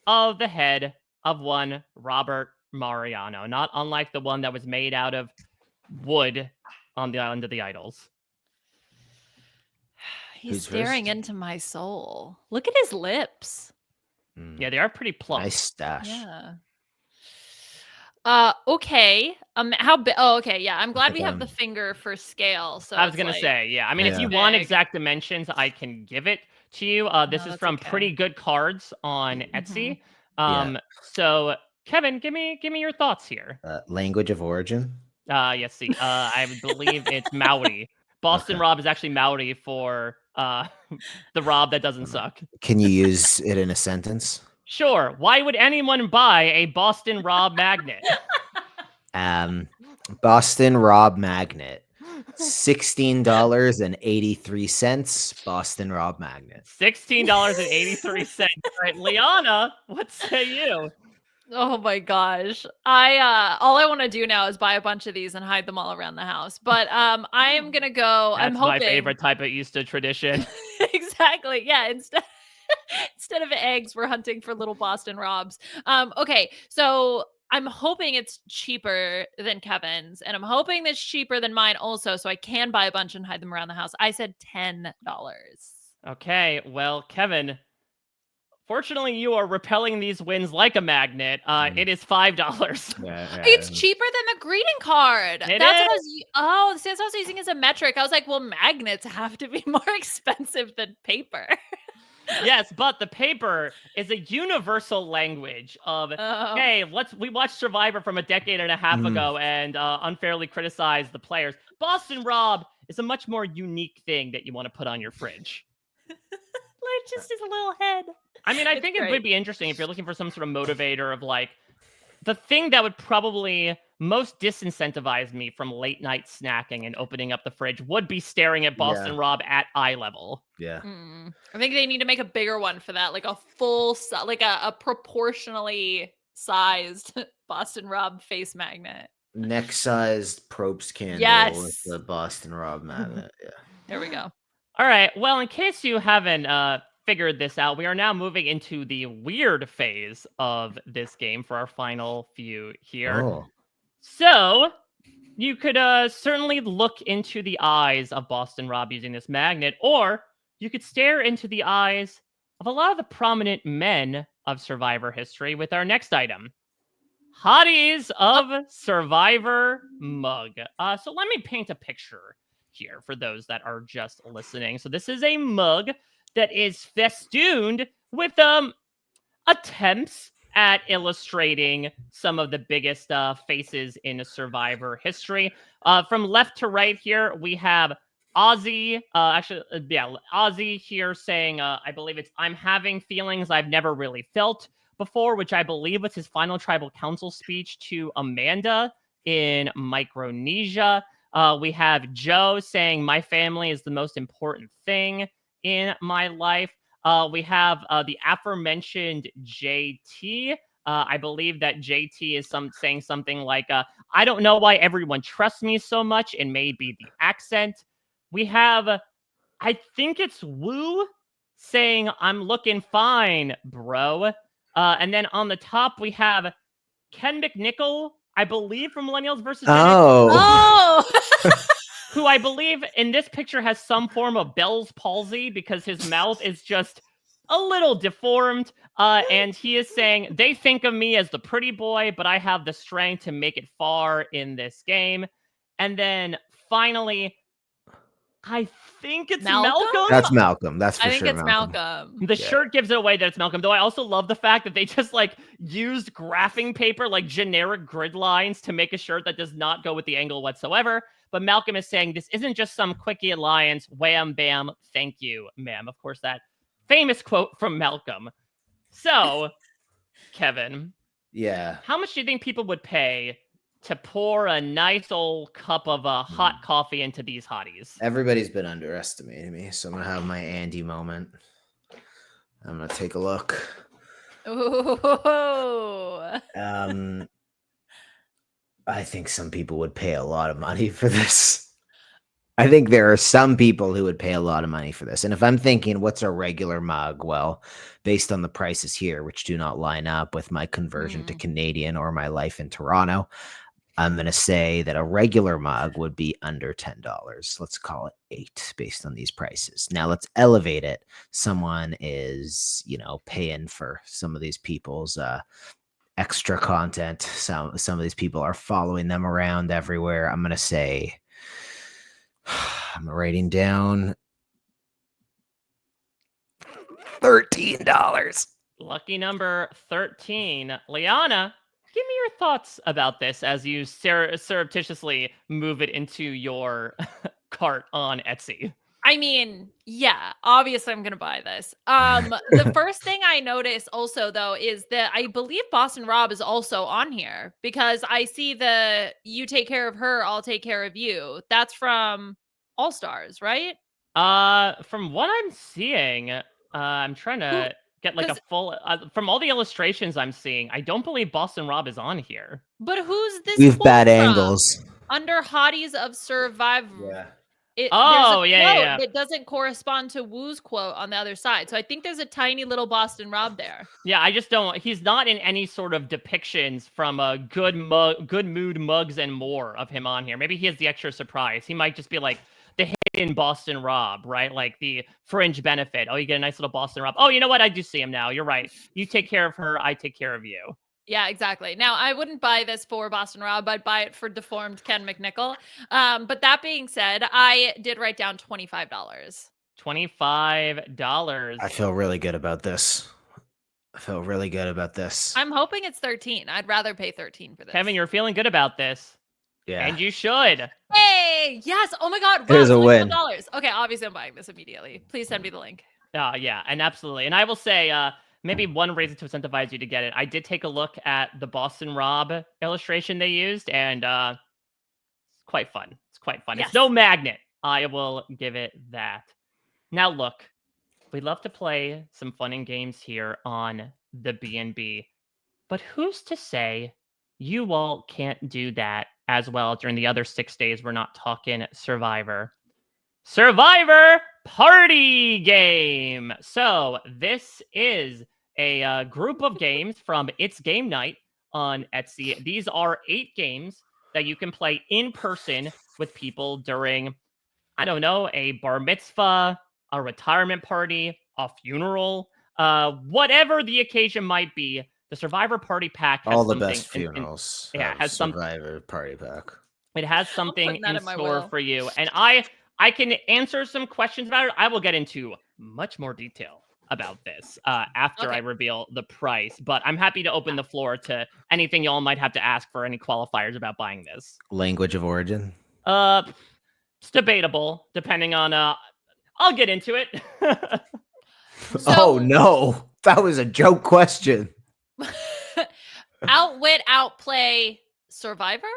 of the head of one Robert Mariano, not unlike the one that was made out of wood on the Island of the Idols. He's Who's staring first? into my soul. Look at his lips. Yeah, they are pretty plump. Nice stash. Yeah. Okay. How big? Oh, okay. Yeah. I'm glad we have the finger for scale. So I was it's gonna like- say, yeah. I mean, if Yeah. you want Big. exact dimensions, I can give it to you. This is that's from okay. Pretty Good Cards on Etsy. Yeah. So Kevin, give me your thoughts here. Language of origin. Yes, see, I believe it's Maori. Boston Okay. Rob is actually Maori for the Rob that doesn't suck. Can you use it in a sentence? Sure. Why would anyone buy a Boston Rob magnet? Boston Rob magnet. $16.83. Boston Rob magnet. $16.83. All right, Liana, what say you? Oh my gosh. I all I want to do now is buy a bunch of these and hide them all around the house. But I am going to go. I'm That's my hoping favorite type of Easter tradition. exactly. Yeah, instead of eggs, we're hunting for little Boston Robs. Okay. So I'm hoping it's cheaper than Kevin's, and I'm hoping it's cheaper than mine also, so I can buy a bunch and hide them around the house. I said $10. Okay, well, Kevin, fortunately, you are repelling these winds like a magnet. It is $5. It's cheaper than the greeting card. It That's is. what I was. Oh, that's what I was using as a metric. I was like, well, magnets have to be more expensive than paper. Yes, but the paper is a universal language of, Oh. hey, we watched Survivor from a decade and a half ago and unfairly criticized the players. Boston Rob is a much more unique thing that you want to put on your fridge. Just his little head. I mean, I It's think it great. would be interesting if you're looking for some sort of motivator of like, the thing that would probably most disincentivize me from late night snacking and opening up the fridge would be staring at Boston Rob at eye level. Yeah. I think they need to make a bigger one for that, like a full, like a proportionally sized Boston Rob face magnet. Neck-sized Probst candle with Yes. the Boston Rob magnet. Yeah. There we go. All right. Well, in case you haven't figured this out, we are now moving into the weird phase of this game for our final few here. Oh. So you could certainly look into the eyes of Boston Rob using this magnet, or you could stare into the eyes of a lot of the prominent men of Survivor history with our next item. Hotties of Survivor mug. So let me paint a picture here for those that are just listening. So this is a mug that is festooned with attempts at illustrating some of the biggest faces in Survivor history. From left to right here, we have Ozzy. Ozzy here saying, I believe it's "I'm having feelings I've never really felt before," which I believe was his final tribal council speech to Amanda in Micronesia. We have Joe saying, "My family is the most important thing in my life." We have the aforementioned JT. I believe that JT is saying something like, "I don't know why everyone trusts me so much," and maybe the accent. We have, I think it's Woo saying, "I'm looking fine, bro." And then on the top, we have Ken McNichol, I believe from Millennials versus Gen X. Oh! Who I believe in this picture has some form of Bell's palsy because his mouth is just a little deformed. And he is saying, "They think of me as the pretty boy, but I have the strength to make it far in this game." And then finally, I think it's Malcolm. That's Malcolm. That's for I think sure it's Malcolm. The shirt gives it away that it's Malcolm, though I also love the fact that they just like used graphing paper, like generic grid lines, to make a shirt that does not go with the angle whatsoever. But Malcolm is saying, "This isn't just some quickie alliance. Wham, bam, thank you, ma'am." Of course, that famous quote from Malcolm. So, Kevin. Yeah. How much do you think people would pay to pour a nice old cup of hot coffee into these hotties? Everybody's been underestimating me, so I'm going to have my Andy moment. I'm going to take a look. Oh. I think some people would pay a lot of money for this. I think there are some people who would pay a lot of money for this. And if I'm thinking, what's a regular mug? Well, based on the prices here, which do not line up with my conversion to Canadian or my life in Toronto, I'm going to say that a regular mug would be under $10. Let's call it $8 based on these prices. Now let's elevate it. Someone is, paying for some of these people's extra content. Some of these people are following them around everywhere. I'm going to say, I'm writing down $13. Lucky number 13. Liana, give me your thoughts about this as you surreptitiously move it into your cart on Etsy. I mean, yeah, obviously I'm going to buy this. The first thing I notice also though is that I believe Boston Rob is also on here because I see the "you take care of her, I'll take care of you." That's from All Stars, right? From what I'm seeing, I'm trying to get like a full from all the illustrations I'm seeing. I don't believe Boston Rob is on here. But who's this? We've bad from? angles. Under Hotties of Survivor. Yeah. There's Oh, a yeah, quote yeah. that doesn't correspond to Woo's quote on the other side. So I think there's a tiny little Boston Rob there. Yeah, I just don't. He's not in any sort of depictions from a good mood mugs and more of him on here. Maybe he has the extra surprise. He might just be like the hidden Boston Rob, right? Like the fringe benefit. Oh, you get a nice little Boston Rob. Oh, you know what? I do see him now. You're right. You take care of her. I take care of you. Yeah, exactly. Now, I wouldn't buy this for Boston Rob. I'd buy it for deformed Ken McNichol. But that being said, I did write down $25. $25. I feel really good about this. I'm hoping it's 13. I'd rather pay 13 for this. Kevin, you're feeling good about this. Yeah. And you should. Hey, yes. Oh my God. Wow, Here's a win. $25. Okay, obviously I'm buying this immediately. Please send me the link. Yeah, and absolutely. And I will say, maybe one reason to incentivize you to get it. I did take a look at the Boston Rob illustration they used, and it's quite fun. It's quite fun. Yes. It's no magnet. I will give it that. Now, look, we love to play some fun and games here on the B&B, but who's to say you all can't do that as well during the other 6 days we're not talking Survivor? Survivor Party Game. So this is a group of games from It's Game Night on Etsy. These are 8 games that you can play in person with people during, I don't know, a bar mitzvah, a retirement party, a funeral, whatever the occasion might be. The Survivor Party Pack has all the something best funerals. yeah, has some Survivor Party Pack. It has something putting that in in my store will. for you, and I can answer some questions about it. I will get into much more detail about this after I Okay. reveal the price, but I'm happy to open the floor to anything y'all might have to ask for any qualifiers about buying this. Language of origin. It's debatable depending on I'll get into it. Oh no, that was a joke question. Outwit, outplay, Survivor?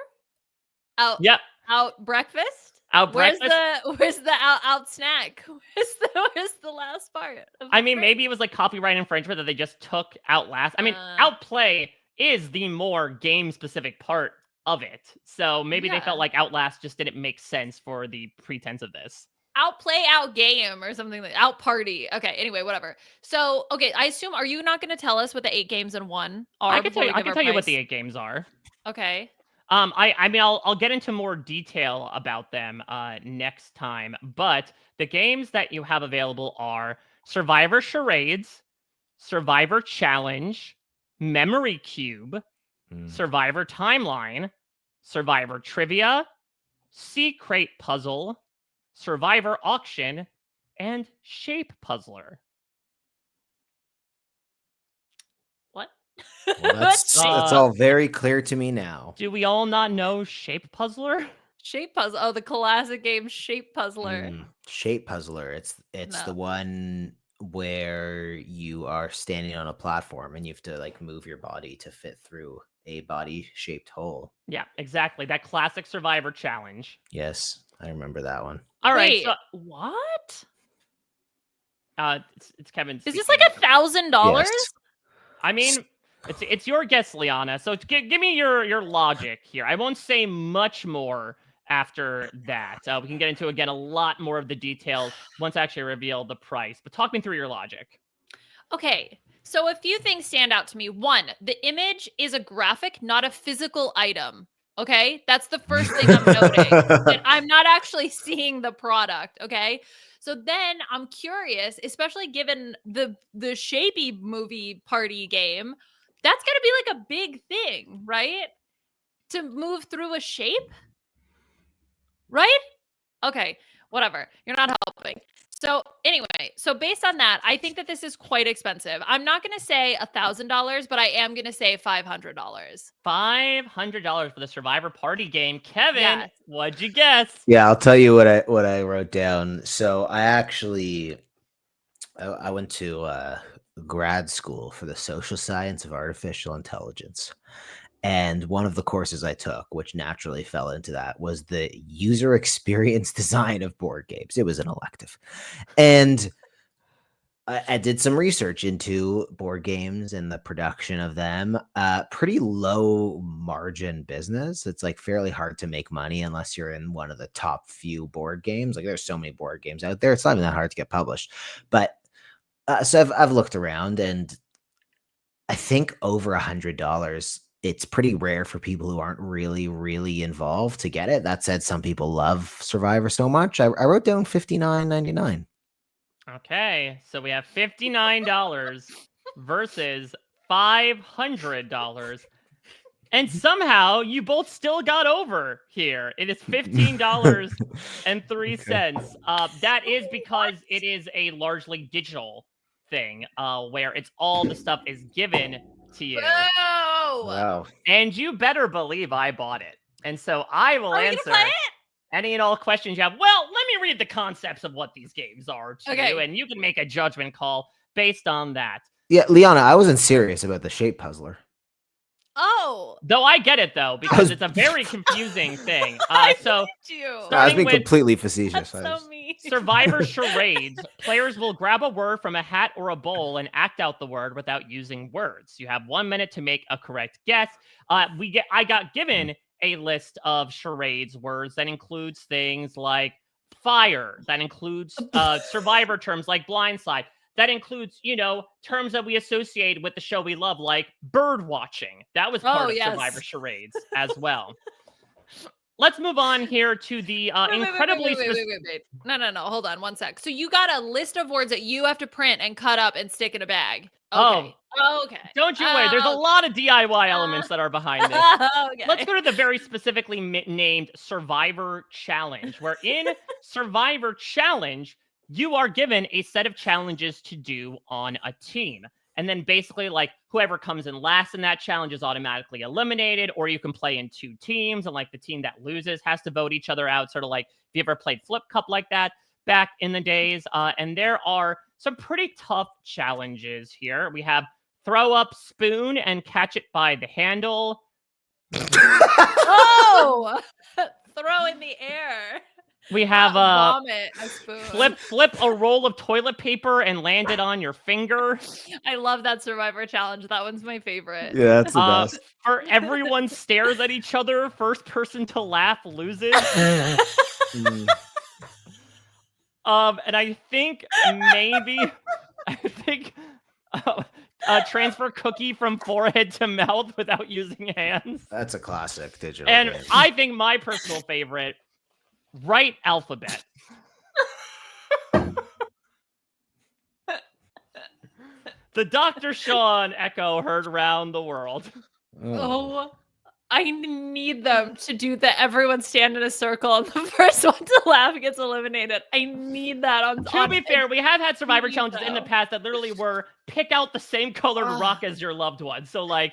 Yep. Out breakfast? Out Where's breakfast. where's the out snack? Where's the last part? of I the mean, phrase? maybe it was like copyright infringement that they just took Outlast. I mean, Outplay is the more game specific part of it. So maybe they Yeah. felt like Outlast just didn't make sense for the pretense of this. Outplay, out game, or something like out party. Okay, anyway, whatever. So, okay, I assume, are you not going to tell us what the 8 games in one are? I can before tell you, we I give can our tell you what the price? 8 games are. Okay. I mean, I'll get into more detail about them next time. But the games that you have available are Survivor Charades, Survivor Challenge, Memory Cube, Survivor Timeline, Survivor Trivia, Sea Crate Puzzle, Survivor Auction, and Shape Puzzler. What? Well, that's all very clear to me now. Do we all not know Shape Puzzler? Shape Puzzle. Oh, the classic game Shape Puzzler. Shape Puzzler. It's No. the one where you are standing on a platform and you have to like move your body to fit through a body-shaped hole. Yeah, exactly. That classic Survivor challenge. Yes, I remember that one. All right. Wait, So, what? it's Kevin. Is this like $1,000? Yes. I mean, it's your guess, Liana. So give me your logic here. I won't say much more after that. We can get into, again, a lot more of the details once I actually reveal the price. But talk me through your logic. Okay, so a few things stand out to me. One, the image is a graphic, not a physical item. Okay, that's the first thing I'm noting. That I'm not actually seeing the product. Okay, so then I'm curious, especially given the Shapey movie party game. That's gonna be like a big thing, right? To move through a shape, right? Okay, whatever. You're not helping. So anyway, so based on that, I think that this is quite expensive. I'm not going to say $1,000, but I am going to say $500. $500 for the Survivor Party game. Kevin, Yes. What'd you guess? Yeah, I'll tell you what I wrote down. So I went to grad school for the social science of artificial intelligence. And one of the courses I took, which naturally fell into that, was the user experience design of board games. It was an elective. And I did some research into board games and the production of them. Pretty low margin business. It's like fairly hard to make money unless you're in one of the top few board games. Like there's so many board games out there. It's not even that hard to get published. But so I've looked around, and I think over $100. It's pretty rare for people who aren't really, really involved to get it. That said, some people love Survivor so much. I wrote down $59.99. Okay, so we have $59 versus $500. And somehow you both still got over here. It is $15.03. That is because it is a largely digital thing, where it's all the stuff is given to you. Whoa! Wow. And you better believe I bought it. And so I will Are we answer gonna play it? any and all questions you have. Well, let me read the concepts of what these games are to Okay. you, and you can make a judgment call based on that. Yeah, Liana, I wasn't serious about the shape puzzler. Oh, Though I get it, though, because it's a very confusing thing. So you. I was starting being with completely facetious. That's so mean. Survivor charades, players will grab a word from a hat or a bowl and act out the word without using words. You have 1 minute to make a correct guess. I got given a list of charades words that includes things like fire, that includes Survivor terms like blindside, that includes, terms that we associate with the show we love, like bird watching. That was part of yes. Survivor charades as well. Let's move on here to the incredibly Wait. No. Hold on 1 sec. So you got a list of words that you have to print and cut up and stick in a bag. Okay. Okay. Don't you worry. There's a lot of DIY elements that are behind this. Okay. Let's go to the very specifically named Survivor Challenge, where in Survivor Challenge, you are given a set of challenges to do on a team. And then basically, like, whoever comes in last in that challenge is automatically eliminated, or you can play in 2 teams, and like the team that loses has to vote each other out. Sort of like, if you ever played Flip Cup like that back in the days. And there are some pretty tough challenges here. We have throw up spoon and catch it by the handle. Oh! Throw in the air. We have vomit a spoon. flip a roll of toilet paper and land it on your finger. I love that Survivor challenge. That one's my favorite. Yeah, that's the best. For everyone stares at each other, first person to laugh loses. And I think transfer cookie from forehead to mouth without using hands. That's a classic digital And game. I think my personal favorite, write alphabet. The Dr. Sean echo heard around the world. Oh, I need them to do that. Everyone stand in a circle and the first one to laugh gets eliminated. I need that on. To be fair, we have had Survivor challenges in the past that literally were pick out the same colored rock as your loved one. So like,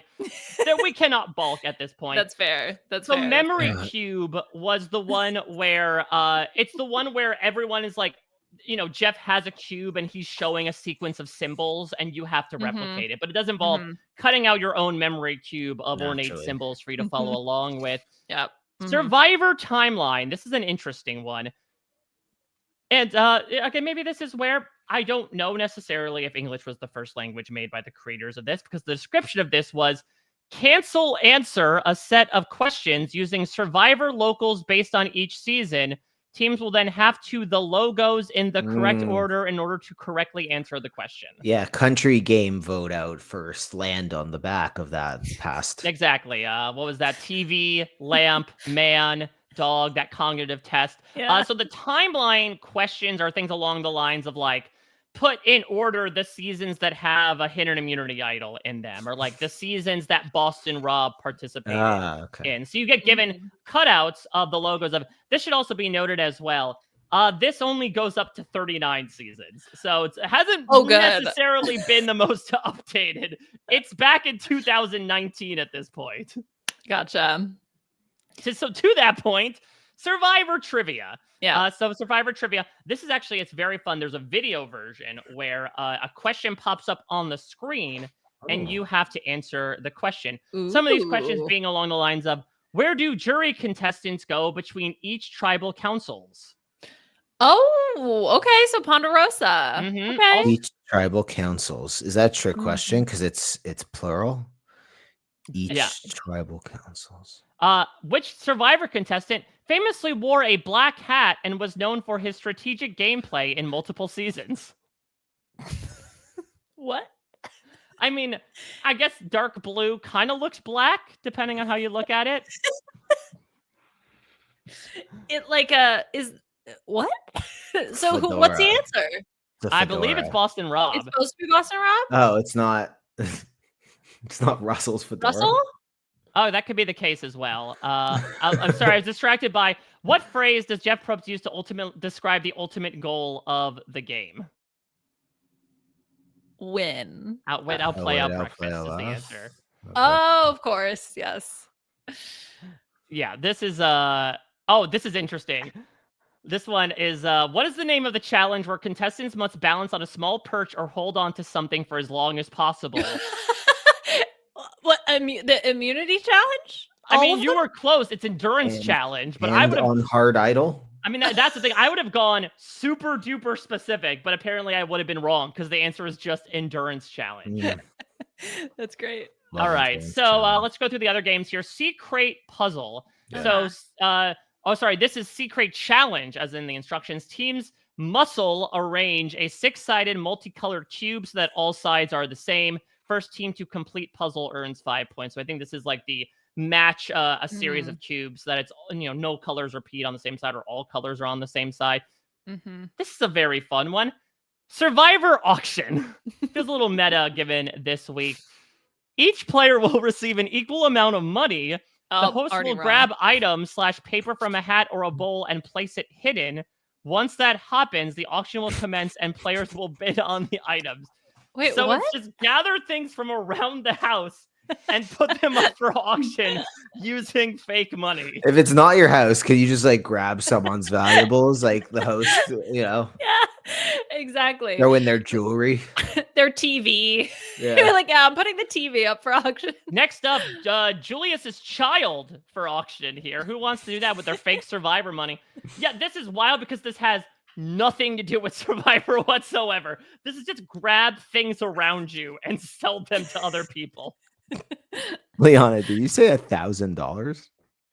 we cannot balk at this point. That's fair. That's so fair. Memory Cube was the one where it's the one where everyone is like, Jeff has a cube and he's showing a sequence of symbols and you have to replicate it. But it does involve cutting out your own memory cube of ornate symbols for you to follow along with. Yep. Survivor Timeline. This is an interesting one. And okay, maybe this is where I don't know necessarily if English was the first language made by the creators of this, because the description of this was answer a set of questions using Survivor locals based on each season. Teams will then have to the logos in the correct order in order to correctly answer the question. Yeah, country game vote out first, land on the back of that past. Exactly. What was that? TV, lamp, man, dog, that cognitive test. Yeah. So the timeline questions are things along the lines of like, put in order the seasons that have a hidden immunity idol in them, or like the seasons that Boston Rob participated in. So you get given cutouts of the logos of. This should also be noted as well. This only goes up to 39 seasons, so it hasn't necessarily been the most updated. It's back in 2019 at this point. Gotcha. So to that point, Survivor Trivia. Yeah. So Survivor Trivia, this is actually, it's very fun. There's a video version where a question pops up on the screen and you have to answer the question. Some of these questions being along the lines of, where do jury contestants go between each tribal councils? Oh, okay. So Ponderosa. Each Tribal councils. Is that a trick Mhm. question? Because it's plural. Each Yeah. tribal councils. Which Survivor contestant famously wore a black hat and was known for his strategic gameplay in multiple seasons? What? I mean, I guess dark blue kind of looks black, depending on how you look at it. It like is what? So what's the Fedora. answer? The I believe it's fedora. Boston It's Rob. supposed to be Boston Rob? Oh, it's not. It's not Russell's fedora. Russell? Oh, that could be the case as well. I'm sorry, I was distracted by what phrase does Jeff Probst use to describe the ultimate goal of the game? Win. Outwit, outplay, Outwit, outbreakfast is the outplay, answer. Oh, of course. Yes. Yeah, this is this is interesting. This one is what is the name of the challenge where contestants must balance on a small perch or hold on to something for as long as possible? What the immunity challenge? I All mean, of you them? were close. It's endurance And- challenge, but I And would have. on hard idle. I mean, that's the thing. I would have gone super duper specific, but apparently I would have been wrong because the answer is just endurance challenge. Mm, That's great. love All right, endurance so challenge. let's go through the other games here. Secret Puzzle. Yeah. So, oh, sorry, this is Secret Challenge, as in the instructions. Teams muscle arrange a 6-sided multicolored cube so that all sides are the same. First team to complete puzzle earns 5 points. So I think this is like the match a series of cubes that it's no colors repeat on the same side or all colors are on the same side. Mm-hmm. This is a very fun one. Survivor Auction. Feels a little meta given this week. Each player will receive an equal amount of money. The host will grab items / paper from a hat or a bowl and place it hidden. Once that happens, the auction will commence and players will bid on the items. Wait, so what? it's just gather things from around the house and put them up for auction using fake money. If it's not your house, can you just like grab someone's valuables, like the host, Yeah, exactly. throw in their jewelry? Their TV. Yeah. You're like, yeah, I'm putting the TV up for auction. Next up, Julius's child for auction here. Who wants to do that with their fake Survivor money? Yeah, this is wild because this has nothing to do with Survivor whatsoever. This is just grab things around you and sell them to other people. Liana, did you say $1,000?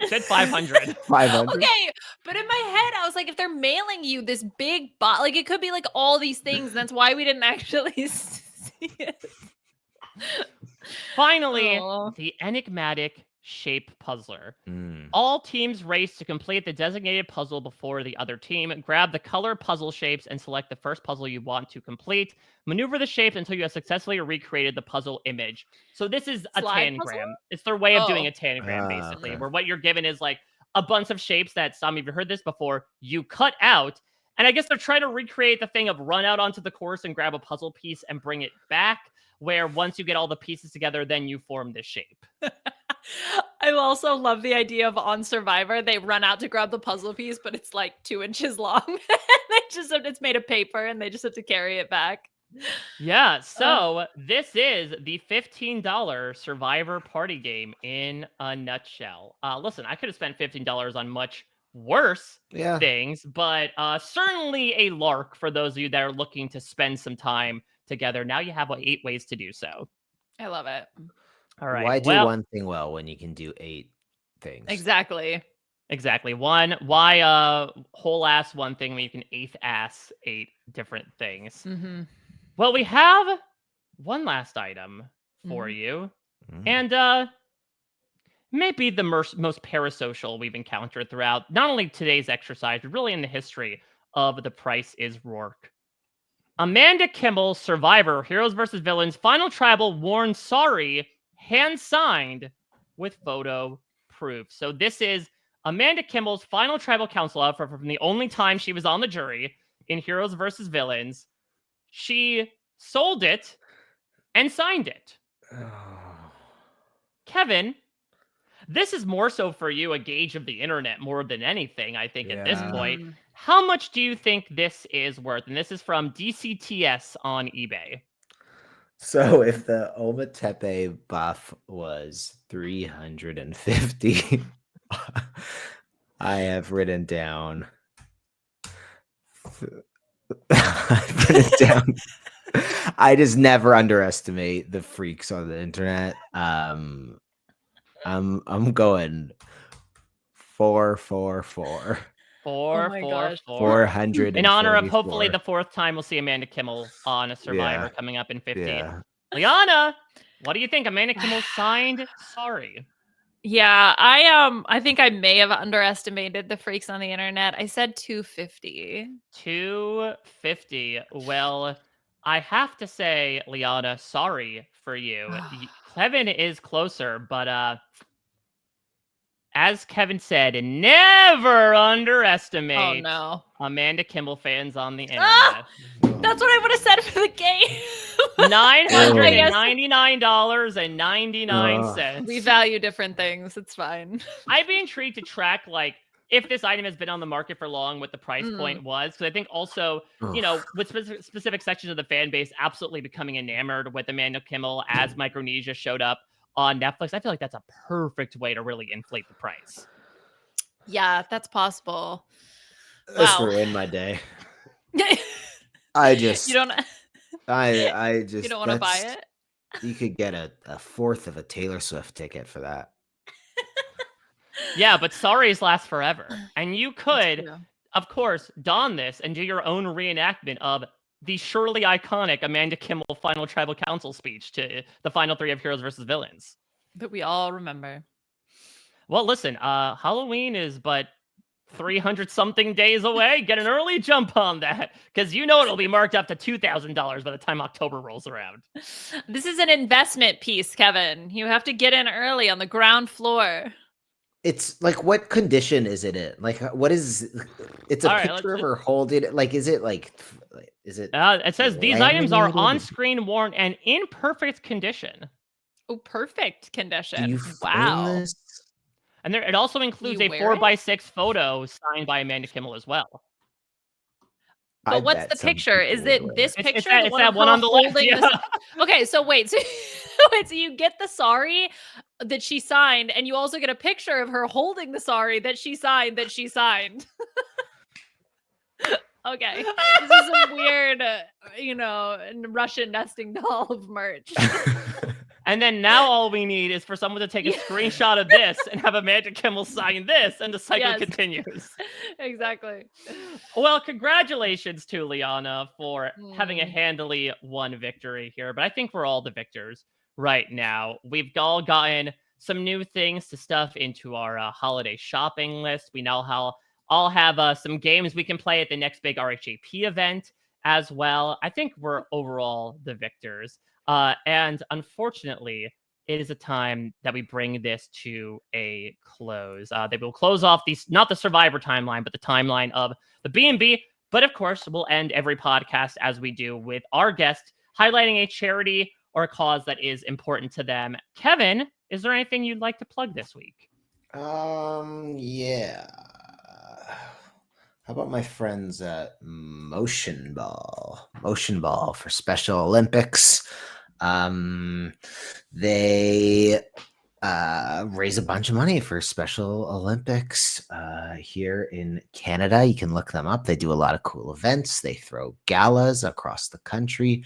Said 500. 500. Okay, but in my head, I was like, if they're mailing you this big box, like it could be like all these things. That's why we didn't actually see it. Finally, Aw. the enigmatic shape puzzler. Mm. All teams race to complete the designated puzzle before the other team. Grab the color puzzle shapes and select the first puzzle you want to complete. Maneuver the shapes until you have successfully recreated the puzzle image. So this is a Slide tangram. puzzle? It's their way of doing Oh. a tangram, basically, Okay. where what you're given is like a bunch of shapes that some of you heard this before. You cut out. And I guess they're trying to recreate the thing of run out onto the course and grab a puzzle piece and bring it back, where once you get all the pieces together, then you form this shape. I also love the idea of on Survivor, they run out to grab the puzzle piece, but it's like 2 inches long. It's made of paper and they just have to carry it back. Yeah, so this is the $15 Survivor party game in a nutshell. Listen, I could have spent $15 on much worse Yeah. things, but certainly a lark for those of you that are looking to spend some time together. Now you have 8 ways to do so. I love it. All right. Why do one thing well when you can do 8 things? Exactly. Exactly. Why whole ass one thing when you can 8th ass 8 different things? Mm-hmm. Well, we have one last item for you. And maybe the most parasocial we've encountered throughout not only today's exercise, but really in the history of The Price is Roark. Amanda Kimball, Survivor, Heroes vs. Villains, Final Tribal, warned sorry, hand-signed with photo proof. So this is Amanda Kimball's Final Tribal Council offer from the only time she was on the jury in Heroes vs. Villains. She sold it and signed it. Kevin, this is more so for you a gauge of the internet more than anything, I think, at this point. How much do you think this is worth? And this is from DCTS on eBay. So if the Ometepe buff was 350, I have written down. I've written down I just never underestimate the freaks on the internet. I'm going 444. Oh Four, my four, gosh. four. In honor of 444. hopefully the fourth time we'll see Amanda Kimmel on a Survivor Yeah. coming up in 50. Yeah. Liana, what do you think? Amanda Kimmel signed sorry. Yeah, I think I may have underestimated the freaks on the internet. I said 250. 250. Well, I have to say, Liana, sorry for you. Kevin is closer, but as Kevin said, never Oh underestimate no. Amanda Kimmel fans on the Ah! internet. That's what I would have said for the game. I guess $999.99. we value different things. It's fine. I'd be intrigued to track, like, if this item has been on the market for long, what the price Mm. point was. Because I think also, you know, with specific sections of the fan base absolutely becoming enamored with Amanda Kimmel as Micronesia showed up on Netflix, I feel like that's a perfect way to really inflate the price. Yeah, that's possible. This Wow. ruined my day. You I just don't I just you don't want to buy that's it? you could get a fourth of a Taylor Swift ticket for that. Yeah, but sorries last forever. And you could, true. of course, don this and do your own reenactment of the surely iconic Amanda Kimmel final tribal council speech to the final three of Heroes versus Villains. But we all remember. Well, listen, Halloween is but 300 something days away. Get an early jump on that because you know it'll be marked up to $2,000 by the time October rolls around. This is an investment piece, Kevin. You have to get in early on the ground floor. It's like, what condition is it in? Like, what is? It's a All right, picture of her holding it. Like, is it like? Is it? it says these items are on laminated? screen, worn, and in perfect condition. Oh, perfect Do condition. you frame Wow. this? And it also includes you a wear it? 4x6 photo signed by Amanda Kimmel as well. I But what's bet the some picture? people Is would it wear this it. It's picture? that, The it's one that of one her on the left. holding Yeah. Okay, so wait, so you get the sorry that she signed, and you also get a picture of her holding the sorry that she signed. Okay, this is some weird, Russian nesting doll of merch. And then now all we need is for someone to take a screenshot of this and have Amanda Kimmel sign this, and the cycle Yes. continues. Exactly. Well, congratulations to Liana for having a handily won victory here, but I think we're all the victors right now. We've all gotten some new things to stuff into our holiday shopping list. We now all have some games we can play at the next big RHAP event as well. I think we're overall the victors. And unfortunately, it is a time that we bring this to a close. They will close off not the Survivor timeline, but the timeline of the B&B. But of course, we'll end every podcast as we do with our guest highlighting a charity or a cause that is important to them. Kevin, is there anything you'd like to plug this week? Yeah. How about my friends at Motion Ball? Motion Ball for Special Olympics. They raise a bunch of money for Special Olympics here in Canada. You can look them up. They do a lot of cool events. They throw galas across the country.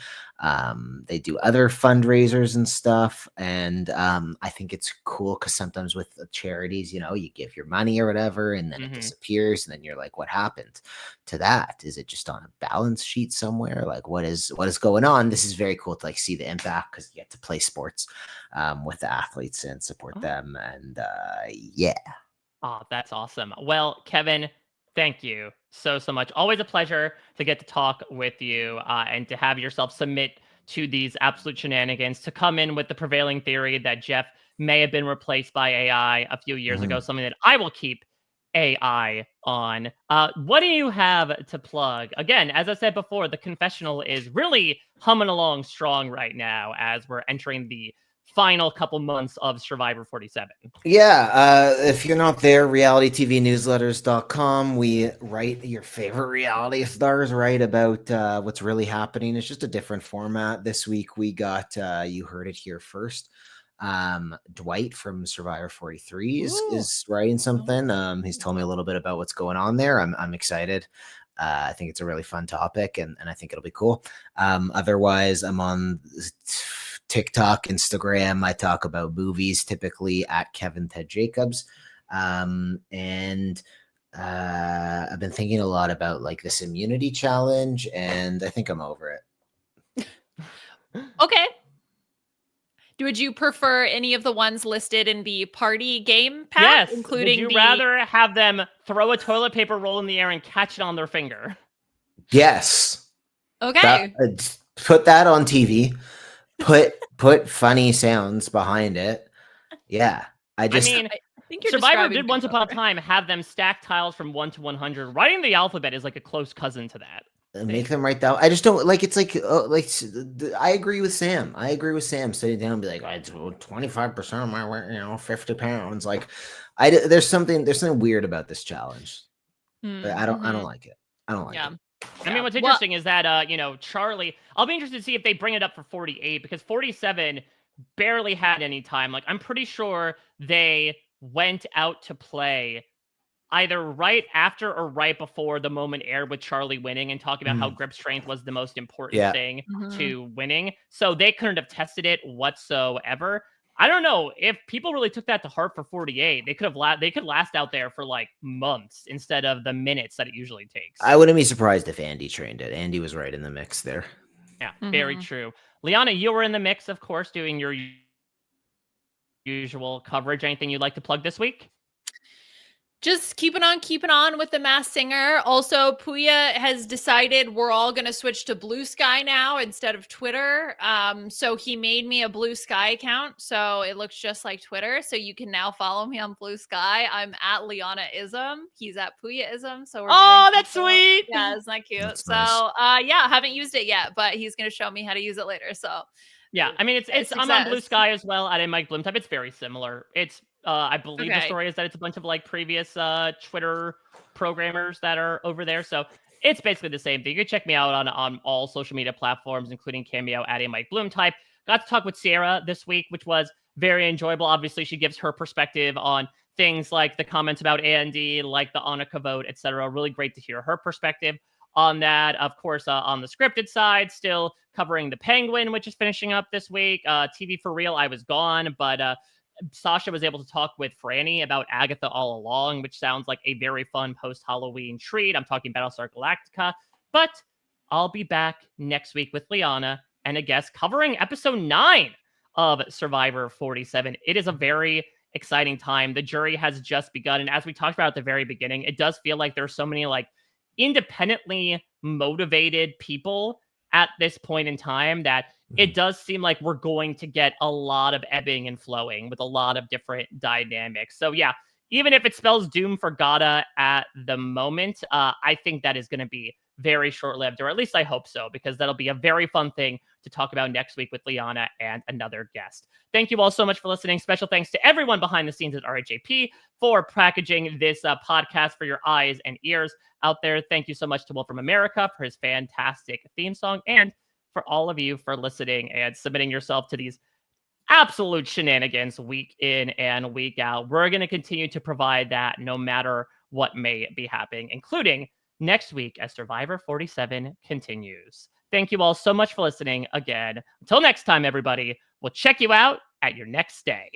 They do other fundraisers and stuff. And I think it's cool because sometimes with the charities, you give your money or whatever, and then it disappears. And then you're like, what happened to that? Is it just on a balance sheet somewhere? Like, what is going on? This is very cool to like see the impact because you get to play sports with the athletes and support them. And yeah. Oh, that's awesome. Well, Kevin, thank you so much. Always a pleasure to get to talk with you and to have yourself submit to these absolute shenanigans, to come in with the prevailing theory that Jeff may have been replaced by AI a few years ago, something that I will keep AI on. What do you have to plug? Again, as I said before, the confessional is really humming along strong right now as we're entering the final couple months of Survivor 47. Yeah, if you're not there, realitytvnewsletters.com. We write your favorite reality stars, write about what's really happening. It's just a different format. This week we got, you heard it here first, Dwight from Survivor 43 is writing something. He's told me a little bit about what's going on there. I'm excited. I think it's a really fun topic, and I think it'll be cool. Otherwise, I'm on TikTok, Instagram. I talk about movies, typically at Kevin Ted Jacobs. And I've been thinking a lot about like this immunity challenge, and I think I'm over it. Okay. Would you prefer any of the ones listed in the party game pack, Yes. including Would you rather have them throw a toilet paper roll in the air and catch it on their finger? Yes. Okay. Put that on TV. Put funny sounds behind it. Yeah. I mean, I think you're Survivor describing did once Big upon a Brother. time have them stack tiles from 1 to 100. Writing the alphabet is like a close cousin to that. Make them write down. I just don't like. It's like I agree with Sam. Sitting down and be like, it's 25% of my weight, 50 pounds. Like, there's something weird about this challenge. I don't like it. I don't like it. I mean, what's interesting is that, Charlie, I'll be interested to see if they bring it up for 48, because 47 barely had any time. Like, I'm pretty sure they went out to play either right after or right before the moment aired with Charlie winning and talking about how grip strength was the most important thing to winning. So they couldn't have tested it whatsoever. I don't know if people really took that to heart for 48. They could last out there for like months instead of the minutes that it usually takes. I wouldn't be surprised if Andy trained it. Andy was right in the mix there. Yeah, very true. Liana, you were in the mix, of course, doing your usual coverage. Anything you'd like to plug this week? Just keeping on with the Masked Singer. Also, Puya has decided we're all going to switch to Blue Sky now instead of Twitter. So he made me a Blue Sky account, so it looks just like Twitter. So you can now follow me on Blue Sky. I'm at Liana-ism. He's at Puya-ism. So that's sweet. Yeah, isn't that cute? That's so nice. yeah, I haven't used it yet, but he's going to show me how to use it later. So yeah, I mean, it's I'm on Blue Sky as well at Mike Bloom type. It's very similar. It's I believe the story is that it's a bunch of like previous Twitter programmers that are over there. So it's basically the same thing. You can check me out on all social media platforms, including Cameo at Mike Bloom type. Got to talk with Sierra this week, which was very enjoyable. Obviously, she gives her perspective on things like the comments about Andy, like the Annika vote, etc. Really great to hear her perspective on that. Of course, on the scripted side, still covering The Penguin, which is finishing up this week. TV for Real, I was gone, but Sasha was able to talk with Franny about Agatha All Along, which sounds like a very fun post-Halloween treat. I'm talking Battlestar Galactica, but I'll be back next week with Liana and a guest covering episode 9 of Survivor 47. It is a very exciting time. The jury has just begun, and as we talked about at the very beginning, it does feel like there's so many like independently motivated people at this point in time that it does seem like we're going to get a lot of ebbing and flowing with a lot of different dynamics. So yeah, even if it spells doom for Gada at the moment, I think that is going to be very short-lived, or at least I hope so, because that'll be a very fun thing to talk about next week with Liana and another guest. Thank you all so much for listening. Special thanks to everyone behind the scenes at RHAP for packaging this podcast for your eyes and ears out there. Thank you so much to Will from America for his fantastic theme song, and for all of you for listening and submitting yourself to these absolute shenanigans week in and week out. We're going to continue to provide that no matter what may be happening, including next week as Survivor 47 continues. Thank you all so much for listening again. Until next time, everybody, we'll check you out at your next stay.